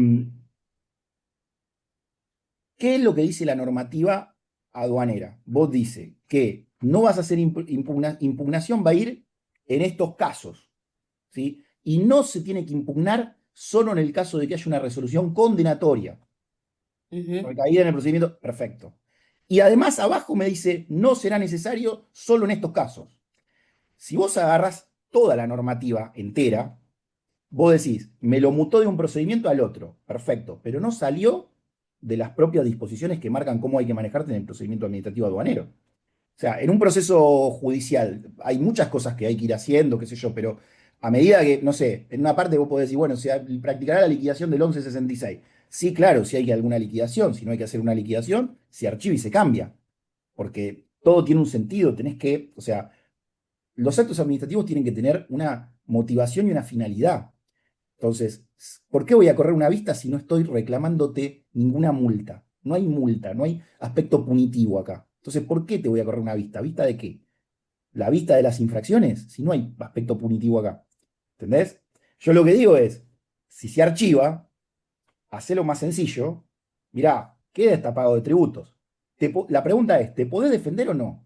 ¿Qué es lo que dice la normativa aduanera? Vos dice que no vas a hacer impugnación, va a ir en estos casos, ¿sí? Y no se tiene que impugnar solo en el caso de que haya una resolución condenatoria. Ujú. Recaída en el procedimiento, perfecto. Y además abajo me dice, no será necesario solo en estos casos. Si vos agarras toda la normativa entera, vos decís, me lo mutó de un procedimiento al otro, perfecto, pero no salió de las propias disposiciones que marcan cómo hay que manejarte en el procedimiento administrativo aduanero. O sea, en un proceso judicial hay muchas cosas que hay que ir haciendo, qué sé yo, pero a medida que, no sé, en una parte vos podés decir, bueno, se practicará la liquidación del 1166. Sí, claro, si hay alguna liquidación, si no hay que hacer una liquidación, se archiva y se cambia, porque todo tiene un sentido, tenés que, o sea, los actos administrativos tienen que tener una motivación y una finalidad. Entonces, ¿por qué voy a correr una vista si no estoy reclamándote ninguna multa? No hay multa, no hay aspecto punitivo acá. Entonces, ¿por qué te voy a correr una vista? ¿Vista de qué? ¿La vista de las infracciones? Si no hay aspecto punitivo acá. ¿Entendés? Yo lo que digo es, si se archiva, hacelo más sencillo. Mirá, queda destapado de tributos. La pregunta es, ¿te podés defender o no?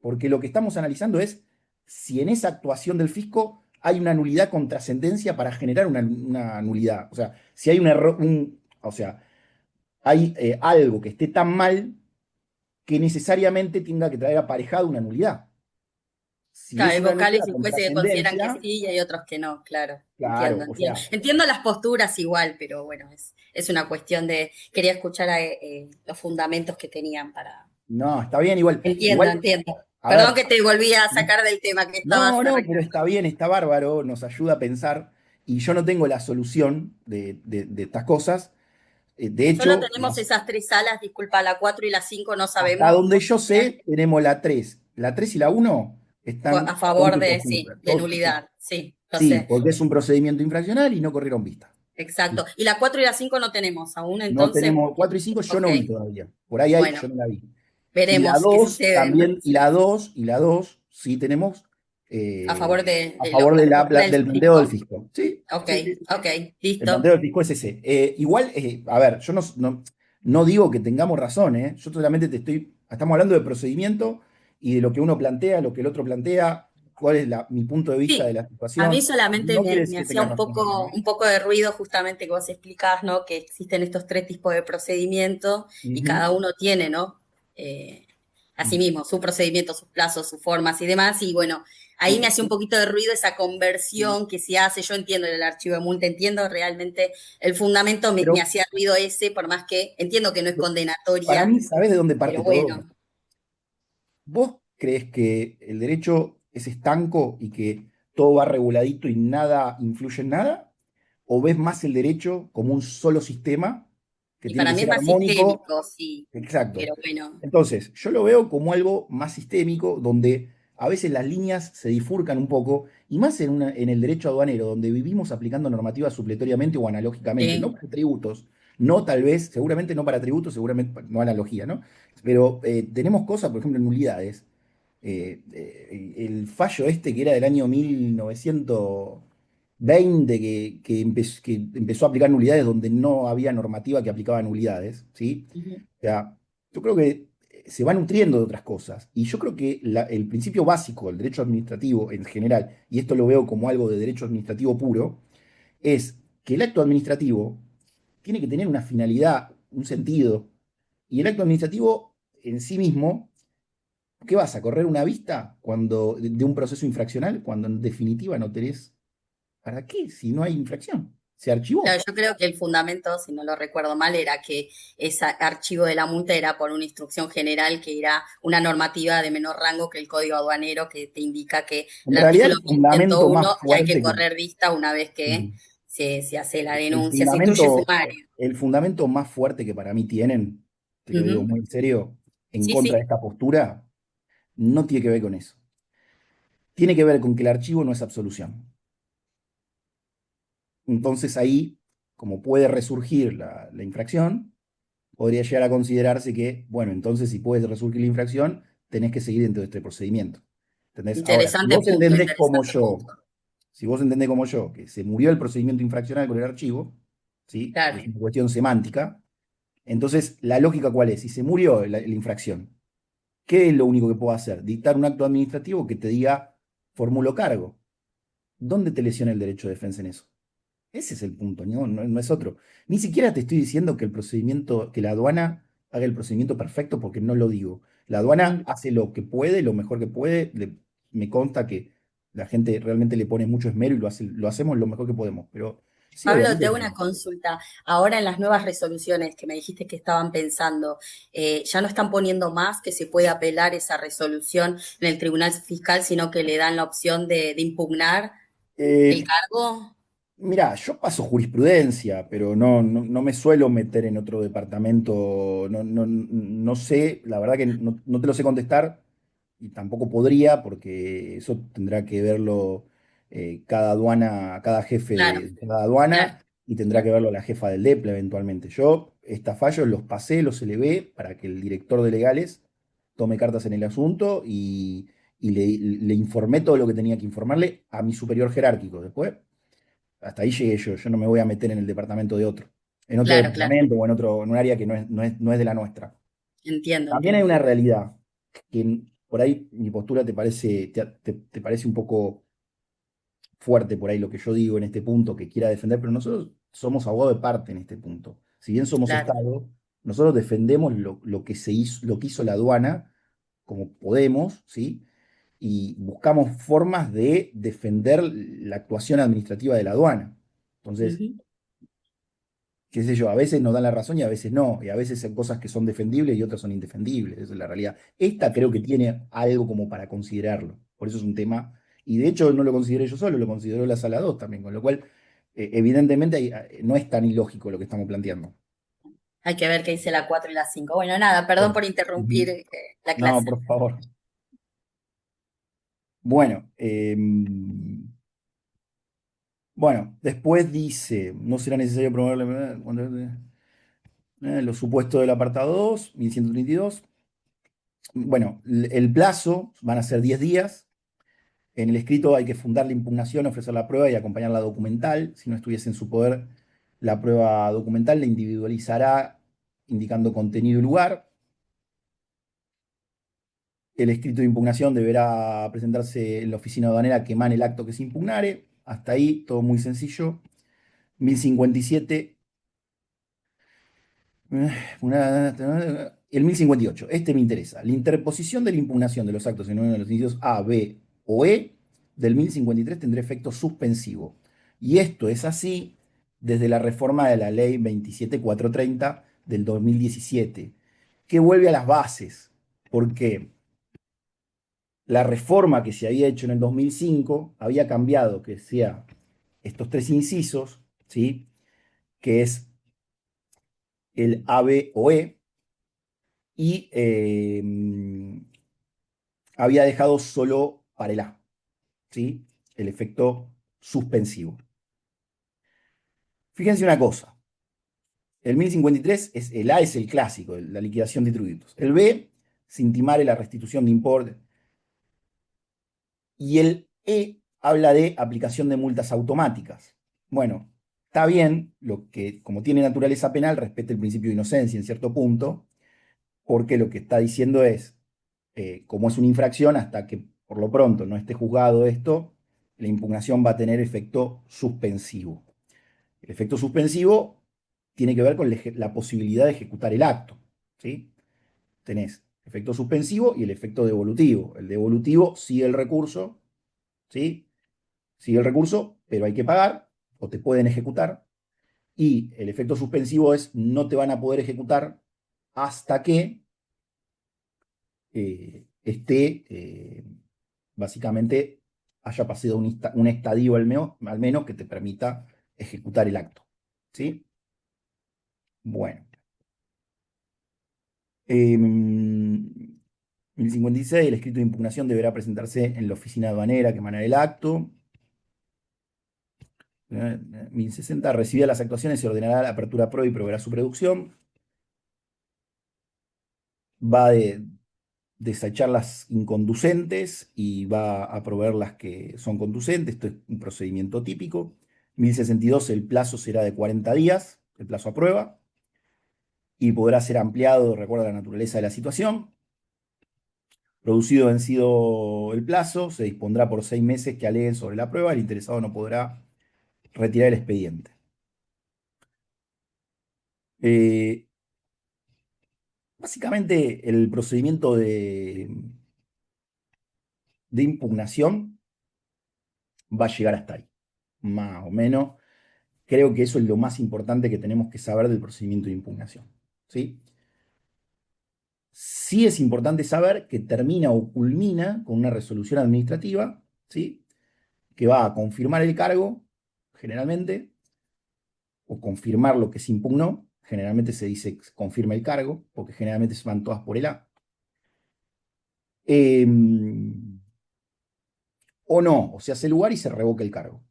Porque lo que estamos analizando es si en esa actuación del fisco hay una nulidad con trascendencia para generar una nulidad. O sea, si hay un error, o sea, hay algo que esté tan mal que necesariamente tenga que traer aparejado una nulidad. Si Claro, es hay una vocales nulidad y con jueces que consideran que trascendencia, sí y hay otros que no, claro. Entiendo, claro, o entiendo. sea, Entiendo las posturas igual, pero bueno, es una cuestión de, quería escuchar los fundamentos que tenían para... no, está bien, igual, Entiendo, igual, entiendo. a Perdón ver, que te volví a sacar del tema que estabas no, no, pero arrancando. está bien, está bárbaro, nos ayuda a pensar, y yo no tengo la solución de estas cosas. De Solo hecho, tenemos esas tres salas, disculpa, la 4 y la 5 no hasta sabemos donde cómo yo serían sé, tenemos la 3 y la uno a están favor contra y de, postura. sí, de nulidad, sí, lo Sí, sé. porque es un procedimiento infraccional y no corrieron vista. Exacto. Y la 4 y la 5 no tenemos aún, No entonces, tenemos 4 y 5 yo ok, no vi todavía. Por ahí hay, bueno, yo no la vi. Y la veremos qué 2 sucede también, entonces. y la 2 sí tenemos A favor de, a favor la postura del del planteo del fisco. fisco. Sí, Ok, sí, sí, sí. ok, El listo. planteo del fisco es ese. Igual, a ver, yo no digo que tengamos razón, ¿eh? Yo solamente estamos hablando de procedimiento y de lo que uno plantea, lo que el otro plantea, cuál es mi punto de vista de Sí, la a mí situación. solamente No quiere me decir que hacía tengan razón o no. un poco de ruido justamente que vos explicás, ¿no? Que existen estos tres tipos de procedimiento y Ujú. cada uno tiene, ¿no? Eh, Asimismo, su procedimiento, sus plazos, sus formas y demás. Y bueno, ahí me hacía un poquito de ruido esa conversión que se hace. Yo entiendo el archivo de multa, entiendo realmente el fundamento, me Pero hacía ruido ese, por más que entiendo que no es para condenatoria, mí, ¿sabés de dónde pero parte todo? bueno. ¿Vos creés que el derecho es estanco y que todo va reguladito y nada influye en nada? ¿O ves más el derecho como un solo sistema que Y tiene para que mí es ser más armónico? sistémico, sí, Exacto. pero bueno. Entonces, yo lo veo como algo más sistémico, donde a veces las líneas se bifurcan un poco, y más en el derecho aduanero, donde vivimos aplicando normativas supletoriamente o analógicamente, no Sí, para tributos, no tal vez, seguramente no para tributos, seguramente no analogía, ¿no? Pero tenemos cosas, por ejemplo, en nulidades. El fallo este que era del año 1920, que empezó a aplicar nulidades donde no había normativa que aplicaba nulidades, ¿sí? ujú, O sea, yo creo que se va nutriendo de otras cosas. Y yo creo que el principio básico del derecho administrativo en general, y esto lo veo como algo de derecho administrativo puro, es que el acto administrativo tiene que tener una finalidad, un sentido, y el acto administrativo en sí mismo, ¿qué vas a correr una vista de un proceso infraccional cuando en definitiva no tenés para qué si no hay infracción? Se claro, archivó. yo creo que el fundamento, si no lo recuerdo mal, era que ese archivo de la multa era por una instrucción general que era una normativa de menor rango que el código aduanero que te indica que En el realidad artículo el fundamento 1101 más que hay que fuerte correr vista una vez que que, se hace la El denuncia, se instruye fundamento, sumario. el fundamento más fuerte que para mí tienen, te lo digo Ujú. muy en serio, en Sí, contra de sí, esta postura, no tiene que ver con eso. Tiene que ver con que el archivo no es absolución. Entonces ahí, como puede resurgir la infracción, podría llegar a considerarse que, bueno, entonces si puede resurgir la infracción, tenés que seguir dentro de este procedimiento. ¿Entendés? Ahora, si vos entendés como interesante yo, punto. si vos entendés como yo, que se murió el procedimiento infraccional con el archivo, ¿sí? Claro. Es una cuestión semántica. Entonces, ¿la lógica cuál es? Si se murió la infracción, ¿qué es lo único que puedo hacer? Dictar un acto administrativo que te diga, formulo cargo. ¿Dónde te lesiona el derecho de defensa en eso? Ese es el punto, no es otro. Ni siquiera te estoy diciendo que el procedimiento, que la aduana haga el procedimiento perfecto, porque no lo digo. La aduana Mm. hace lo que puede, lo mejor que puede. Me consta que la gente realmente le pone mucho esmero y lo hacemos lo mejor que podemos. Pero sí, Pablo, te obviamente. hago una consulta. Ahora en las nuevas resoluciones que me dijiste que estaban pensando, ya no están poniendo más que se puede apelar esa resolución en el Tribunal Fiscal, sino que le dan la opción de impugnar el eh, cargo. Mirá, yo paso jurisprudencia, pero no me suelo meter en otro departamento. No sé, la verdad que no te lo sé contestar y tampoco podría, porque eso tendrá que verlo cada aduana, cada jefe Claro, de cada claro. aduana y tendrá que verlo la jefa del DEPLA eventualmente. Yo, estos fallos los pasé, los elevé para que el director de legales tome cartas en el asunto y le informé todo lo que tenía que informarle a mi superior jerárquico. Después. Hasta ahí llegué yo. Yo no me voy a meter en el departamento de otro, en otro Claro, claro. departamento o en un área que no es de la nuestra. Entiendo, También hay entiendo. una realidad que por ahí mi postura te parece un poco fuerte por ahí lo que yo digo en este punto que quiera defender, pero nosotros somos abogados de parte en este punto. Si bien somos Claro. Estado, nosotros defendemos lo que se hizo, lo que hizo la aduana como podemos, ¿sí? Y buscamos formas de defender la actuación administrativa de la aduana. Entonces, Ujú. qué sé yo, a veces nos dan la razón y a veces no, y a veces hay cosas que son defendibles y otras son indefendibles, esa es la realidad. Esta creo que tiene algo como para considerarlo, por eso es un tema, y de hecho no lo consideré yo solo, lo consideró la Sala 2 también, con lo cual evidentemente no es tan ilógico lo que estamos planteando. Hay que ver qué dice la 4 y la 5. Bueno, nada, perdón Bueno, por interrumpir ujú. la No, clase. por favor. Bueno, después dice, no será necesario promover los supuestos del apartado 2, 1132. Bueno, el plazo van a ser 10 días. En el escrito hay que fundar la impugnación, ofrecer la prueba y acompañar la documental. Si no estuviese en su poder la prueba documental, la individualizará indicando contenido y lugar. El escrito de impugnación deberá presentarse en la oficina aduanera que emane el acto que se impugnare. Hasta ahí, todo muy sencillo. 1057. El 1058, este me interesa. La interposición de la impugnación de los actos en uno de los incisos A, B o E del 1053 tendrá efecto suspensivo. Y esto es así desde la reforma de la ley 27430 del 2017, que vuelve a las bases, porque la reforma que se había hecho en el 2005 había cambiado que sea estos tres incisos, ¿sí? Que es el A, B o E, y había dejado solo para el A, ¿sí? El efecto suspensivo. Fíjense una cosa. El 1053, el A es el clásico, la liquidación de tributos. El B, sin timare la restitución de importe. Y el E habla de aplicación de multas automáticas. Bueno, está bien, lo que, como tiene naturaleza penal, respeta el principio de inocencia en cierto punto, porque lo que está diciendo es, como es una infracción, hasta que por lo pronto no esté juzgado esto, la impugnación va a tener efecto suspensivo. El efecto suspensivo tiene que ver con la posibilidad de ejecutar el acto, ¿sí? Tenés efecto suspensivo y el efecto devolutivo. El devolutivo sigue el recurso, ¿sí? Sigue el recurso, pero hay que pagar o te pueden ejecutar. Y el efecto suspensivo es no te van a poder ejecutar hasta que básicamente haya pasado un estadio al menos que te permita ejecutar el acto, ¿sí? Bueno. 1056, el escrito de impugnación deberá presentarse en la oficina aduanera que emana el acto. 1060, recibida las actuaciones, se ordenará la apertura a prueba y proveerá su producción. Va a desechar las inconducentes y va a proveer las que son conducentes. Esto es un procedimiento típico. 1062, el plazo será de 40 días, el plazo a prueba, y podrá ser ampliado de acuerdo a la naturaleza de la situación. Producido vencido el plazo, se dispondrá por 6 meses que aleguen sobre la prueba. El interesado no podrá retirar el expediente. Básicamente, el procedimiento de impugnación va a llegar hasta ahí, más o menos. Creo que eso es lo más importante que tenemos que saber del procedimiento de impugnación, ¿sí? Sí es importante saber que termina o culmina con una resolución administrativa, ¿sí? Que va a confirmar el cargo, generalmente, o confirmar lo que se impugnó. Generalmente se dice que confirma el cargo, porque generalmente se van todas por el A. O no, o se hace lugar y se revoca el cargo.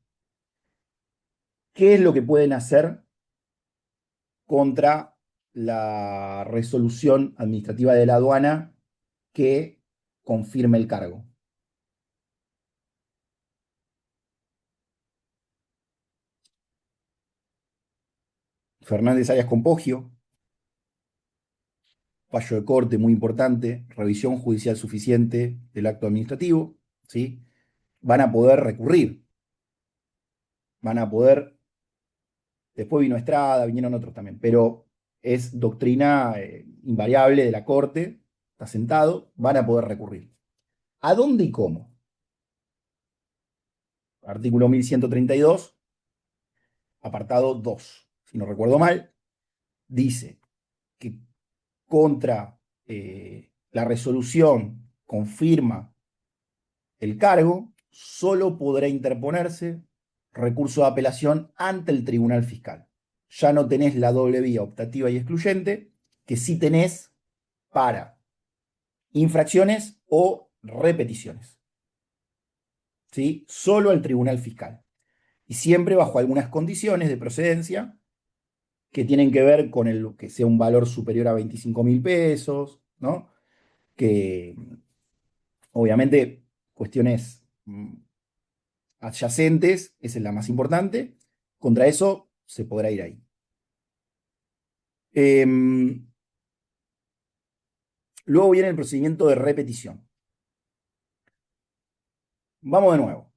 ¿Qué es lo que pueden hacer contra la resolución administrativa de la aduana que confirme el cargo? Fernández Arias Compogio, fallo de corte muy importante, revisión judicial suficiente del acto administrativo, ¿sí? Van a poder recurrir, van a poder, después vino Estrada, vinieron otros también, pero es doctrina invariable de la Corte, está sentado, van a poder recurrir. ¿A dónde y cómo? Artículo 1132, apartado 2, si no recuerdo mal, dice que contra la resolución confirma el cargo, solo podrá interponerse recurso de apelación ante el Tribunal Fiscal. Ya no tenés la doble vía optativa y excluyente que sí tenés para infracciones o repeticiones. ¿Sí? Solo al Tribunal Fiscal. Y siempre bajo algunas condiciones de procedencia que tienen que ver con el que sea un valor superior a 25.000 pesos, ¿no? Que obviamente cuestiones adyacentes, esa es la más importante. Contra eso se podrá ir ahí. Luego viene el procedimiento de repetición. Vamos de nuevo.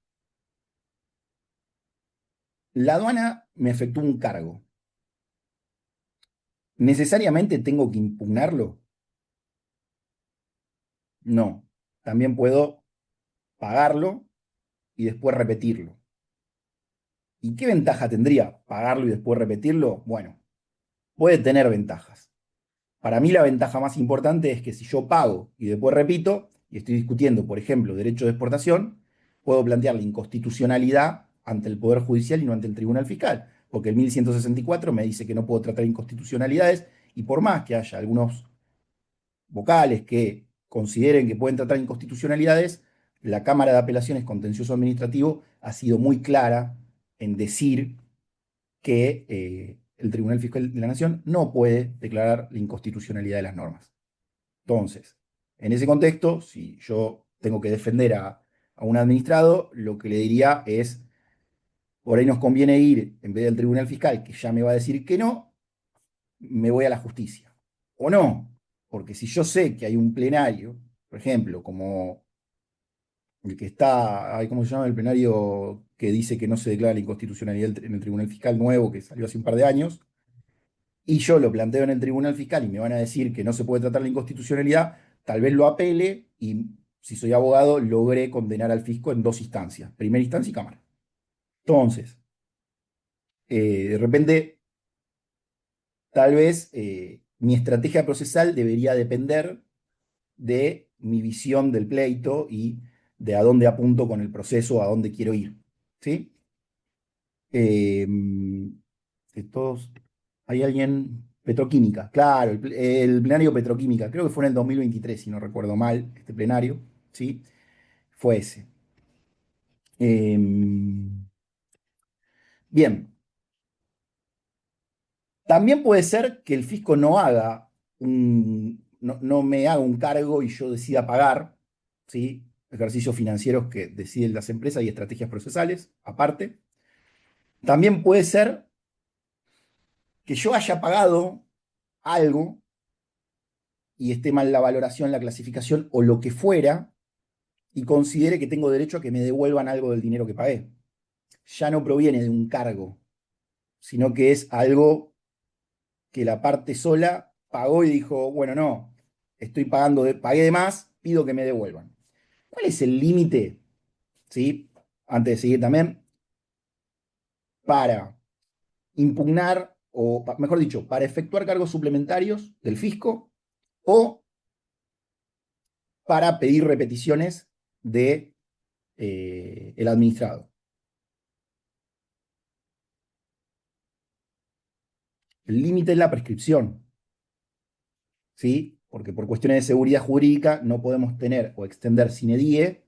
La aduana me efectúa un cargo. ¿Necesariamente tengo que impugnarlo? No. También puedo pagarlo y después repetirlo. ¿Y qué ventaja tendría pagarlo y después repetirlo? Bueno, puede tener ventajas. Para mí la ventaja más importante es que si yo pago y después repito, y estoy discutiendo, por ejemplo, derecho de exportación, puedo plantear la inconstitucionalidad ante el Poder Judicial y no ante el Tribunal Fiscal, porque el 1164 me dice que no puedo tratar inconstitucionalidades y por más que haya algunos vocales que consideren que pueden tratar inconstitucionalidades, la Cámara de Apelaciones Contencioso Administrativo ha sido muy clara en decir que el Tribunal Fiscal de la Nación no puede declarar la inconstitucionalidad de las normas. Entonces, en ese contexto, si yo tengo que defender a un administrado, lo que le diría es, por ahí nos conviene ir, en vez del Tribunal Fiscal, que ya me va a decir que no, me voy a la justicia. O no, porque si yo sé que hay un plenario, por ejemplo, como el que está, ¿cómo se llama? El plenario que dice que no se declara la inconstitucionalidad en el Tribunal Fiscal nuevo, que salió hace un par de años, y yo lo planteo en el Tribunal Fiscal y me van a decir que no se puede tratar la inconstitucionalidad, tal vez lo apele y, si soy abogado, logré condenar al fisco en 2 instancias, primera instancia y Cámara. Entonces, de repente, tal vez mi estrategia procesal debería depender de mi visión del pleito y de a dónde apunto con el proceso, a dónde quiero ir. ¿Sí? De todos, hay alguien, Petroquímica, claro, el plenario Petroquímica, creo que fue en el 2023, si no recuerdo mal, este plenario, ¿sí? Fue ese. Bien, también puede ser que el fisco no haga no me haga un cargo y yo decida pagar, ¿sí? Ejercicios financieros que deciden las empresas y estrategias procesales, aparte. También puede ser que yo haya pagado algo y esté mal la valoración, la clasificación o lo que fuera, y considere que tengo derecho a que me devuelvan algo del dinero que pagué. Ya no proviene de un cargo, sino que es algo que la parte sola pagó y dijo, bueno, no, estoy pagando, pagué de más, pido que me devuelvan. ¿Cuál es el límite? ¿Sí? Antes de seguir también, para impugnar, o mejor dicho, para efectuar cargos suplementarios del fisco o para pedir repeticiones de el administrado. El límite es la prescripción, ¿sí? Porque por cuestiones de seguridad jurídica no podemos tener o extender sine die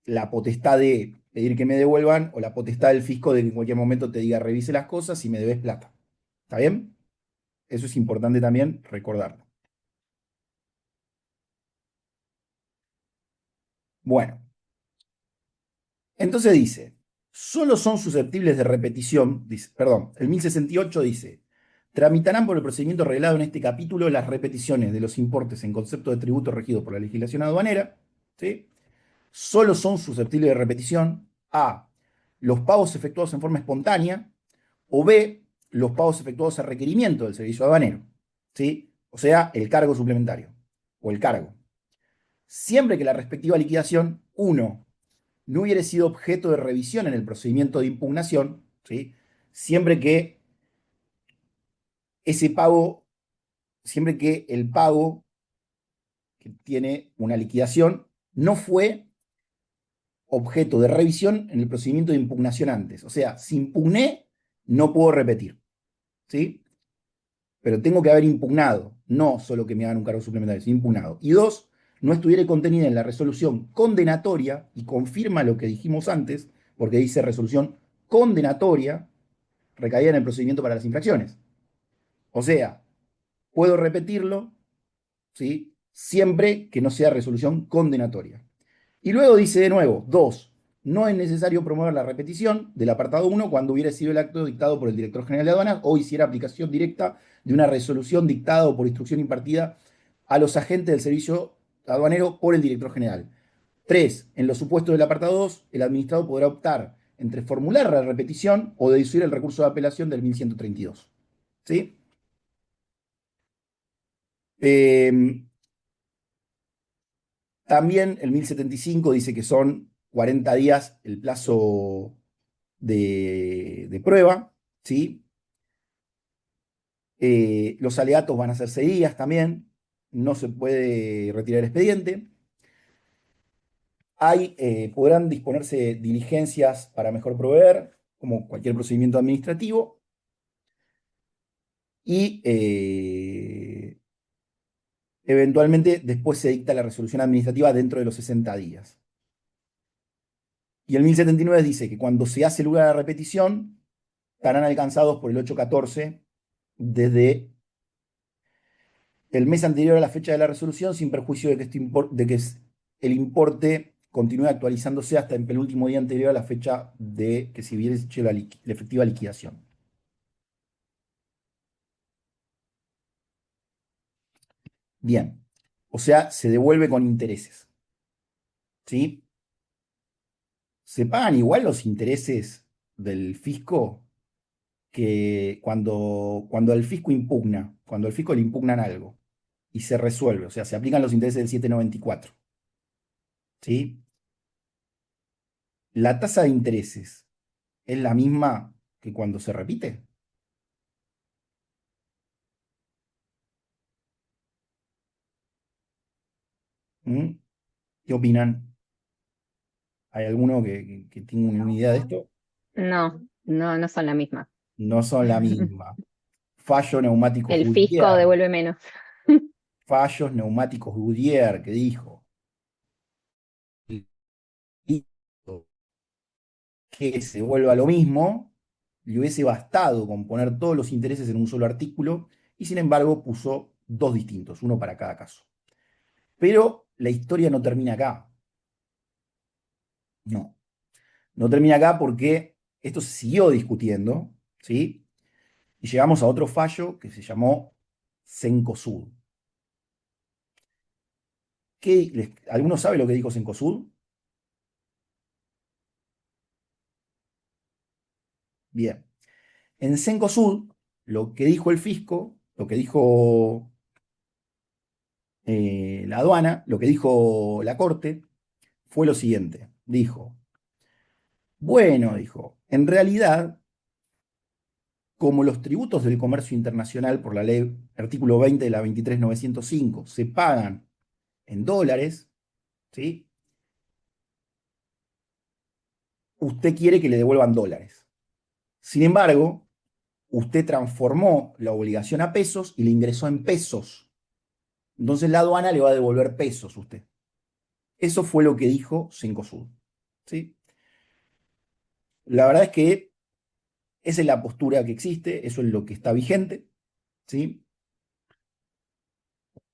la potestad de pedir que me devuelvan o la potestad del fisco de que en cualquier momento te diga revise las cosas y me debes plata. ¿Está bien? Eso es importante también recordarlo. Bueno, entonces dice, solo son susceptibles de repetición, dice, perdón, el 1068 dice, tramitarán por el procedimiento reglado en este capítulo las repeticiones de los importes en concepto de tributo regido por la legislación aduanera, ¿sí? Solo son susceptibles de repetición A, los pagos efectuados en forma espontánea, o B, los pagos efectuados a requerimiento del servicio aduanero, ¿sí? O sea, el cargo suplementario o el cargo. Siempre que la respectiva liquidación, 1, no hubiera sido objeto de revisión en el procedimiento de impugnación, ¿sí? Siempre que ese pago, siempre que el pago que tiene una liquidación no fue objeto de revisión en el procedimiento de impugnación antes. O sea, si impugné, no puedo repetir, ¿sí? Pero tengo que haber impugnado, no solo que me hagan un cargo suplementario, sino impugnado. Y 2, no estuviera contenida en la resolución condenatoria, y confirma lo que dijimos antes, porque dice resolución condenatoria, recaída en el procedimiento para las infracciones. O sea, puedo repetirlo, ¿sí? Siempre que no sea resolución condenatoria. Y luego dice de nuevo, 2, no es necesario promover la repetición del apartado 1 cuando hubiera sido el acto dictado por el director general de aduanas o hiciera aplicación directa de una resolución dictada o por instrucción impartida a los agentes del servicio aduanero por el director general. 3, en los supuestos del apartado 2, el administrado podrá optar entre formular la repetición o deducir el recurso de apelación del 1132. ¿Sí? También el 1075 dice que son 40 días el plazo de prueba, ¿sí? Los alegatos van a ser 6 días también, no se puede retirar el expediente. Podrán disponerse diligencias para mejor proveer, como cualquier procedimiento administrativo. Y eventualmente después se dicta la resolución administrativa dentro de los 60 días. Y el 1079 dice que cuando se hace lugar a la repetición, estarán alcanzados por el 814 desde el mes anterior a la fecha de la resolución, sin perjuicio de que el importe continúe actualizándose hasta el penúltimo día anterior a la fecha de que se hubiese hecho la efectiva liquidación. Bien, o sea, se devuelve con intereses. ¿Sí? Se pagan igual los intereses del fisco que cuando el fisco impugna, cuando el fisco le impugnan algo y se resuelve, o sea, se aplican los intereses del 794. ¿Sí? La tasa de intereses es la misma que cuando se repite. ¿Mm? ¿Qué opinan? ¿Hay alguno que tenga una idea de esto? No, no, no son la misma. No son la misma. Fallo neumático El fisco Goodyear. devuelve menos. Fallos neumáticos Goodyear, que dijo que se vuelva lo mismo, le hubiese bastado con poner todos los intereses en un solo artículo y sin embargo puso dos distintos, uno para cada caso. Pero la historia no termina acá. No, no termina acá porque esto se siguió discutiendo, ¿sí? Y llegamos a otro fallo que se llamó Cencosud. ¿Alguno sabe lo que dijo Cencosud? Bien. En Cencosud, lo que dijo el fisco, lo que dijo la aduana, lo que dijo la corte, fue lo siguiente. Dijo, bueno, dijo, en realidad, como los tributos del comercio internacional por la ley artículo 20 de la 23905 se pagan en dólares, ¿sí? Usted quiere que le devuelvan dólares. Sin embargo, usted transformó la obligación a pesos y le ingresó en pesos. Entonces la aduana le va a devolver pesos a usted. Eso fue lo que dijo Cencosud, ¿sí? La verdad es que esa es la postura que existe, eso es lo que está vigente, ¿sí?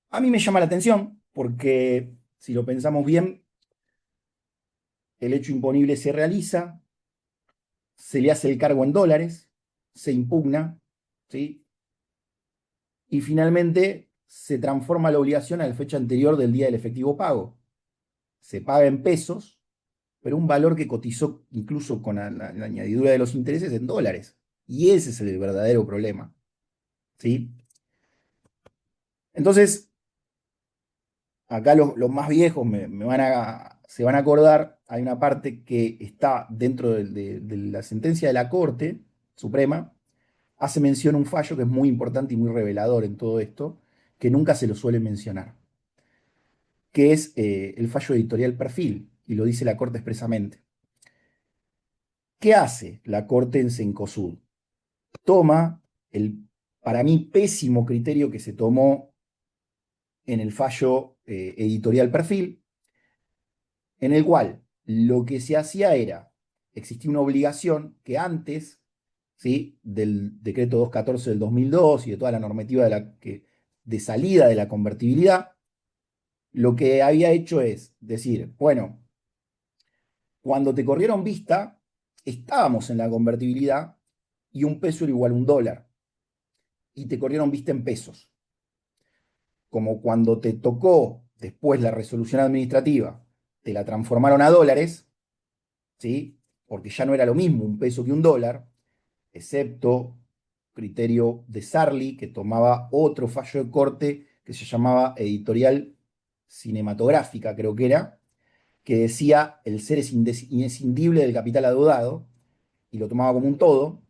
A mí me llama la atención porque, si lo pensamos bien, el hecho imponible se realiza, se le hace el cargo en dólares, se impugna, ¿sí? Y finalmente se transforma la obligación a la fecha anterior del día del efectivo pago. Se paga en pesos, pero un valor que cotizó incluso con la añadidura de los intereses en dólares. Y ese es el verdadero problema, ¿sí? Entonces, acá los más viejos se van a acordar, hay una parte que está dentro de la sentencia de la Corte Suprema, hace mención a un fallo que es muy importante y muy revelador en todo esto, que nunca se lo suele mencionar, que es el fallo editorial Perfil, y lo dice la Corte expresamente. ¿Qué hace la Corte en Cencosud? Toma el, para mí, pésimo criterio que se tomó en el fallo editorial Perfil, en el cual lo que se hacía era, existía una obligación que antes, ¿sí?, del decreto 214 del 2002 y de toda la normativa de salida de la convertibilidad, lo que había hecho es decir, bueno, cuando te corrieron vista, estábamos en la convertibilidad y un peso era igual a un dólar, y te corrieron vista en pesos. Como cuando te tocó después la resolución administrativa, te la transformaron a dólares, ¿sí? Porque ya no era lo mismo un peso que un dólar, excepto criterio de Sarli, que tomaba otro fallo de corte que se llamaba editorial cinematográfica, creo que era, que decía el ser es inescindible del capital adeudado, y lo tomaba como un todo.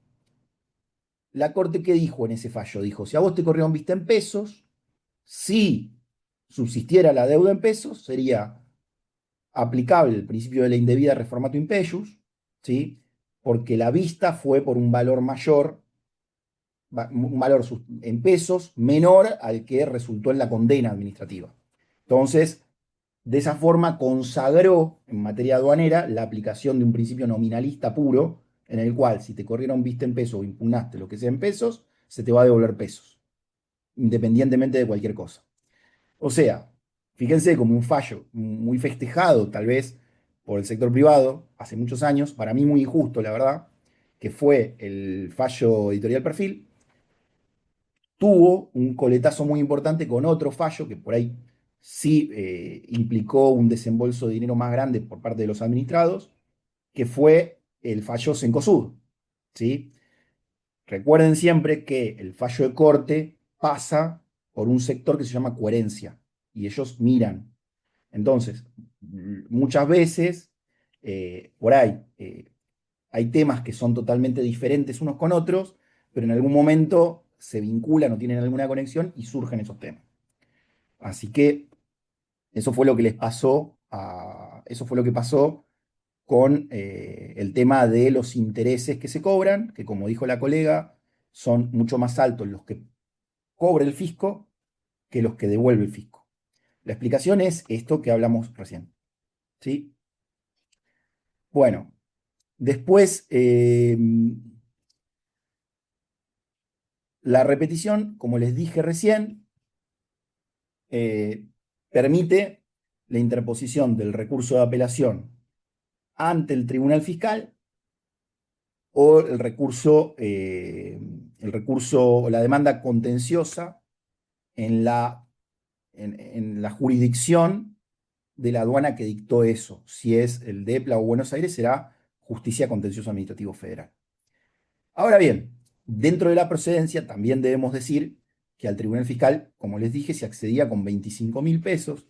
La corte, ¿qué dijo en ese fallo? Dijo, si a vos te corrieron vista en pesos, si subsistiera la deuda en pesos, sería aplicable el principio de la indebida reformato impeius, ¿sí? Porque la vista fue por un valor mayor un valor en pesos menor al que resultó en la condena administrativa. Entonces, de esa forma consagró en materia aduanera la aplicación de un principio nominalista puro, en el cual si te corrieron vista en pesos o impugnaste lo que sea en pesos, se te va a devolver pesos, independientemente de cualquier cosa. O sea, fíjense como un fallo muy festejado tal vez por el sector privado hace muchos años, para mí muy injusto, la verdad, que fue el fallo editorial Perfil, tuvo un coletazo muy importante con otro fallo que por ahí sí implicó un desembolso de dinero más grande por parte de los administrados, que fue el fallo Cencosud, ¿sí? Recuerden siempre que el fallo de corte pasa por un sector que se llama coherencia y ellos miran. Entonces, muchas veces, por ahí, hay temas que son totalmente diferentes unos con otros, pero en algún momento se vinculan o tienen alguna conexión y surgen esos temas. Así que eso fue lo que les pasó eso fue lo que pasó con el tema de los intereses que se cobran, que como dijo la colega, son mucho más altos los que cobra el fisco que los que devuelve el fisco. La explicación es esto que hablamos recién. ¿Sí? Bueno, después la repetición, como les dije recién, permite la interposición del recurso de apelación ante el tribunal fiscal o el recurso o la demanda contenciosa en la jurisdicción de la aduana que dictó eso. Si es el de EPLA o Buenos Aires, será Justicia Contencioso Administrativo Federal. Ahora bien, dentro de la procedencia también debemos decir que al Tribunal Fiscal, como les dije, se accedía con 25.000 pesos,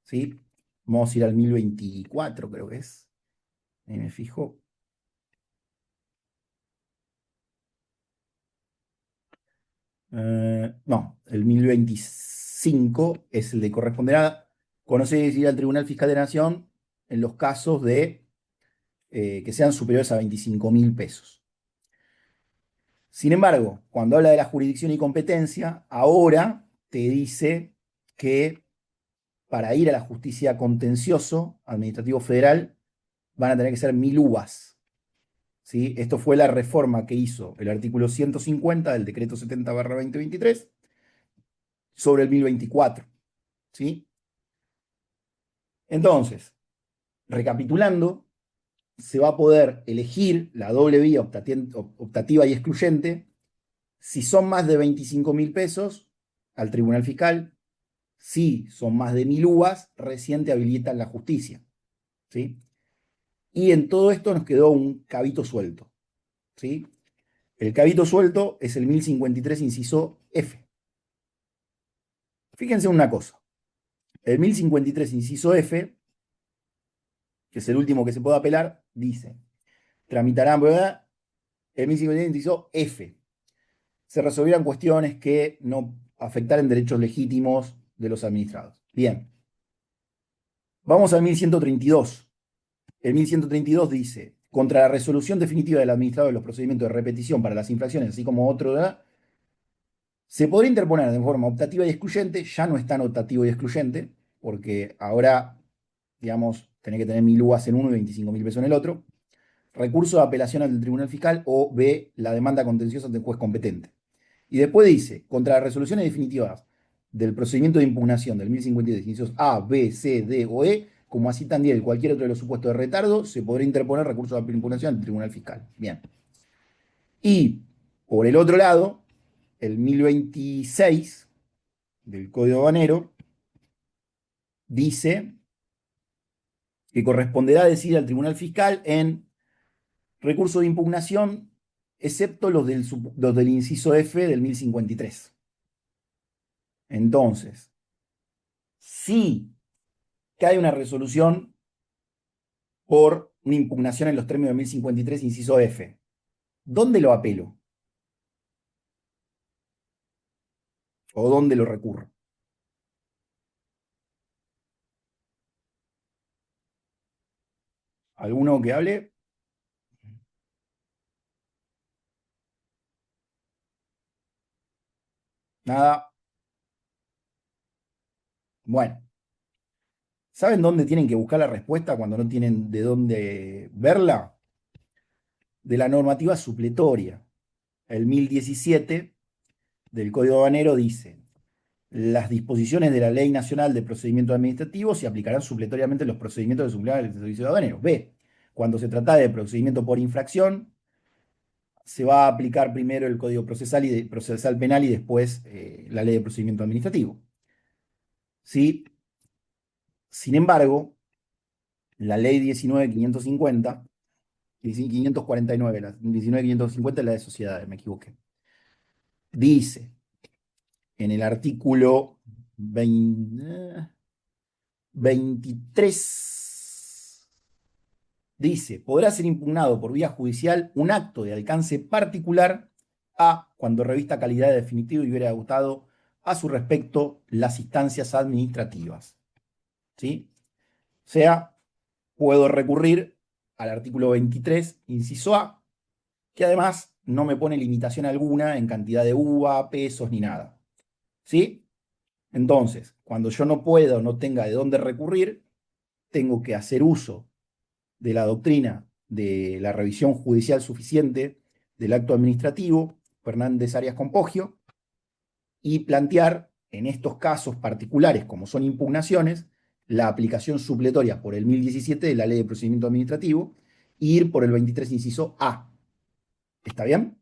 ¿sí? Vamos a ir al 1024, creo que es. Ahí me fijo. No, el 1025 es el de corresponderá conocer ir al Tribunal Fiscal de la Nación en los casos de que sean superiores a 25.000 pesos. Sin embargo, cuando habla de la jurisdicción y competencia, ahora te dice que para ir a la justicia contencioso administrativo federal van a tener que ser 1.000 uvas. ¿Sí? Esto fue la reforma que hizo el artículo 150 del decreto 70/2023 sobre el 1024. ¿Sí? Entonces, recapitulando, se va a poder elegir la doble vía optativa y excluyente si son más de 25.000 pesos al tribunal fiscal, si son más de 1.000 uvas, recién te habilitan la justicia. ¿Sí? Y en todo esto nos quedó un cabito suelto. ¿Sí? El cabito suelto es el 1053, inciso F. Fíjense una cosa. El 1053, inciso F, que es el último que se puede apelar, dice, tramitarán, ¿verdad? El 1053, inciso F. Se resolvieran cuestiones que no afectaran derechos legítimos de los administrados. Bien. Vamos al 1132. El 1132 dice, contra la resolución definitiva del administrador de los procedimientos de repetición para las infracciones, así como otro, ¿verdad? Se podría interponer de forma optativa y excluyente, ya no es tan optativo y excluyente, porque ahora, digamos, tenés que tener 1.000 uvas en uno y 25.000 pesos en el otro. Recurso de apelación ante el tribunal fiscal o B, la demanda contenciosa ante el juez competente. Y después dice, contra las resoluciones definitivas del procedimiento de impugnación del 1053, incisos A, B, C, D o E, como así también cualquier otro de los supuestos de retardo, se podrá interponer recurso de impugnación ante el tribunal fiscal. Bien. Y, por el otro lado, el 1026 del Código Aduanero dice que corresponderá decir al tribunal fiscal en recurso de impugnación, excepto los del inciso F del 1053. Entonces, si cae una resolución por una impugnación en los términos de 1053, inciso F, ¿dónde lo apelo? ¿O dónde lo recurro? ¿Alguno que hable? Nada. Bueno, ¿saben dónde tienen que buscar la respuesta cuando no tienen de dónde verla? De la normativa supletoria. El 1017 del Código Aduanero dice: las disposiciones de la Ley Nacional de Procedimientos Administrativos se aplicarán supletoriamente en los procedimientos de suplencia del servicio aduanero. B. Cuando se trata de procedimiento por infracción, se va a aplicar primero el Código Procesal, Procesal Penal y después la Ley de Procedimiento Administrativo. ¿Sí? Sin embargo, la Ley 19.550, 549, la 19.550 es la de sociedades, me equivoqué. Dice en el artículo 23, dice: podrá ser impugnado por vía judicial un acto de alcance particular a cuando revista calidad de definitivo y hubiera agotado a su respecto las instancias administrativas. ¿Sí? O sea, puedo recurrir al artículo 23, inciso A, que además no me pone limitación alguna en cantidad de uva, pesos ni nada. ¿Sí? Entonces, cuando yo no pueda o no tenga de dónde recurrir, tengo que hacer uso de la doctrina de la revisión judicial suficiente del acto administrativo, Fernández Arias Compogio, y plantear en estos casos particulares, como son impugnaciones, la aplicación supletoria por el 1017 de la Ley de Procedimiento Administrativo e ir por el 23 inciso A. ¿Está bien?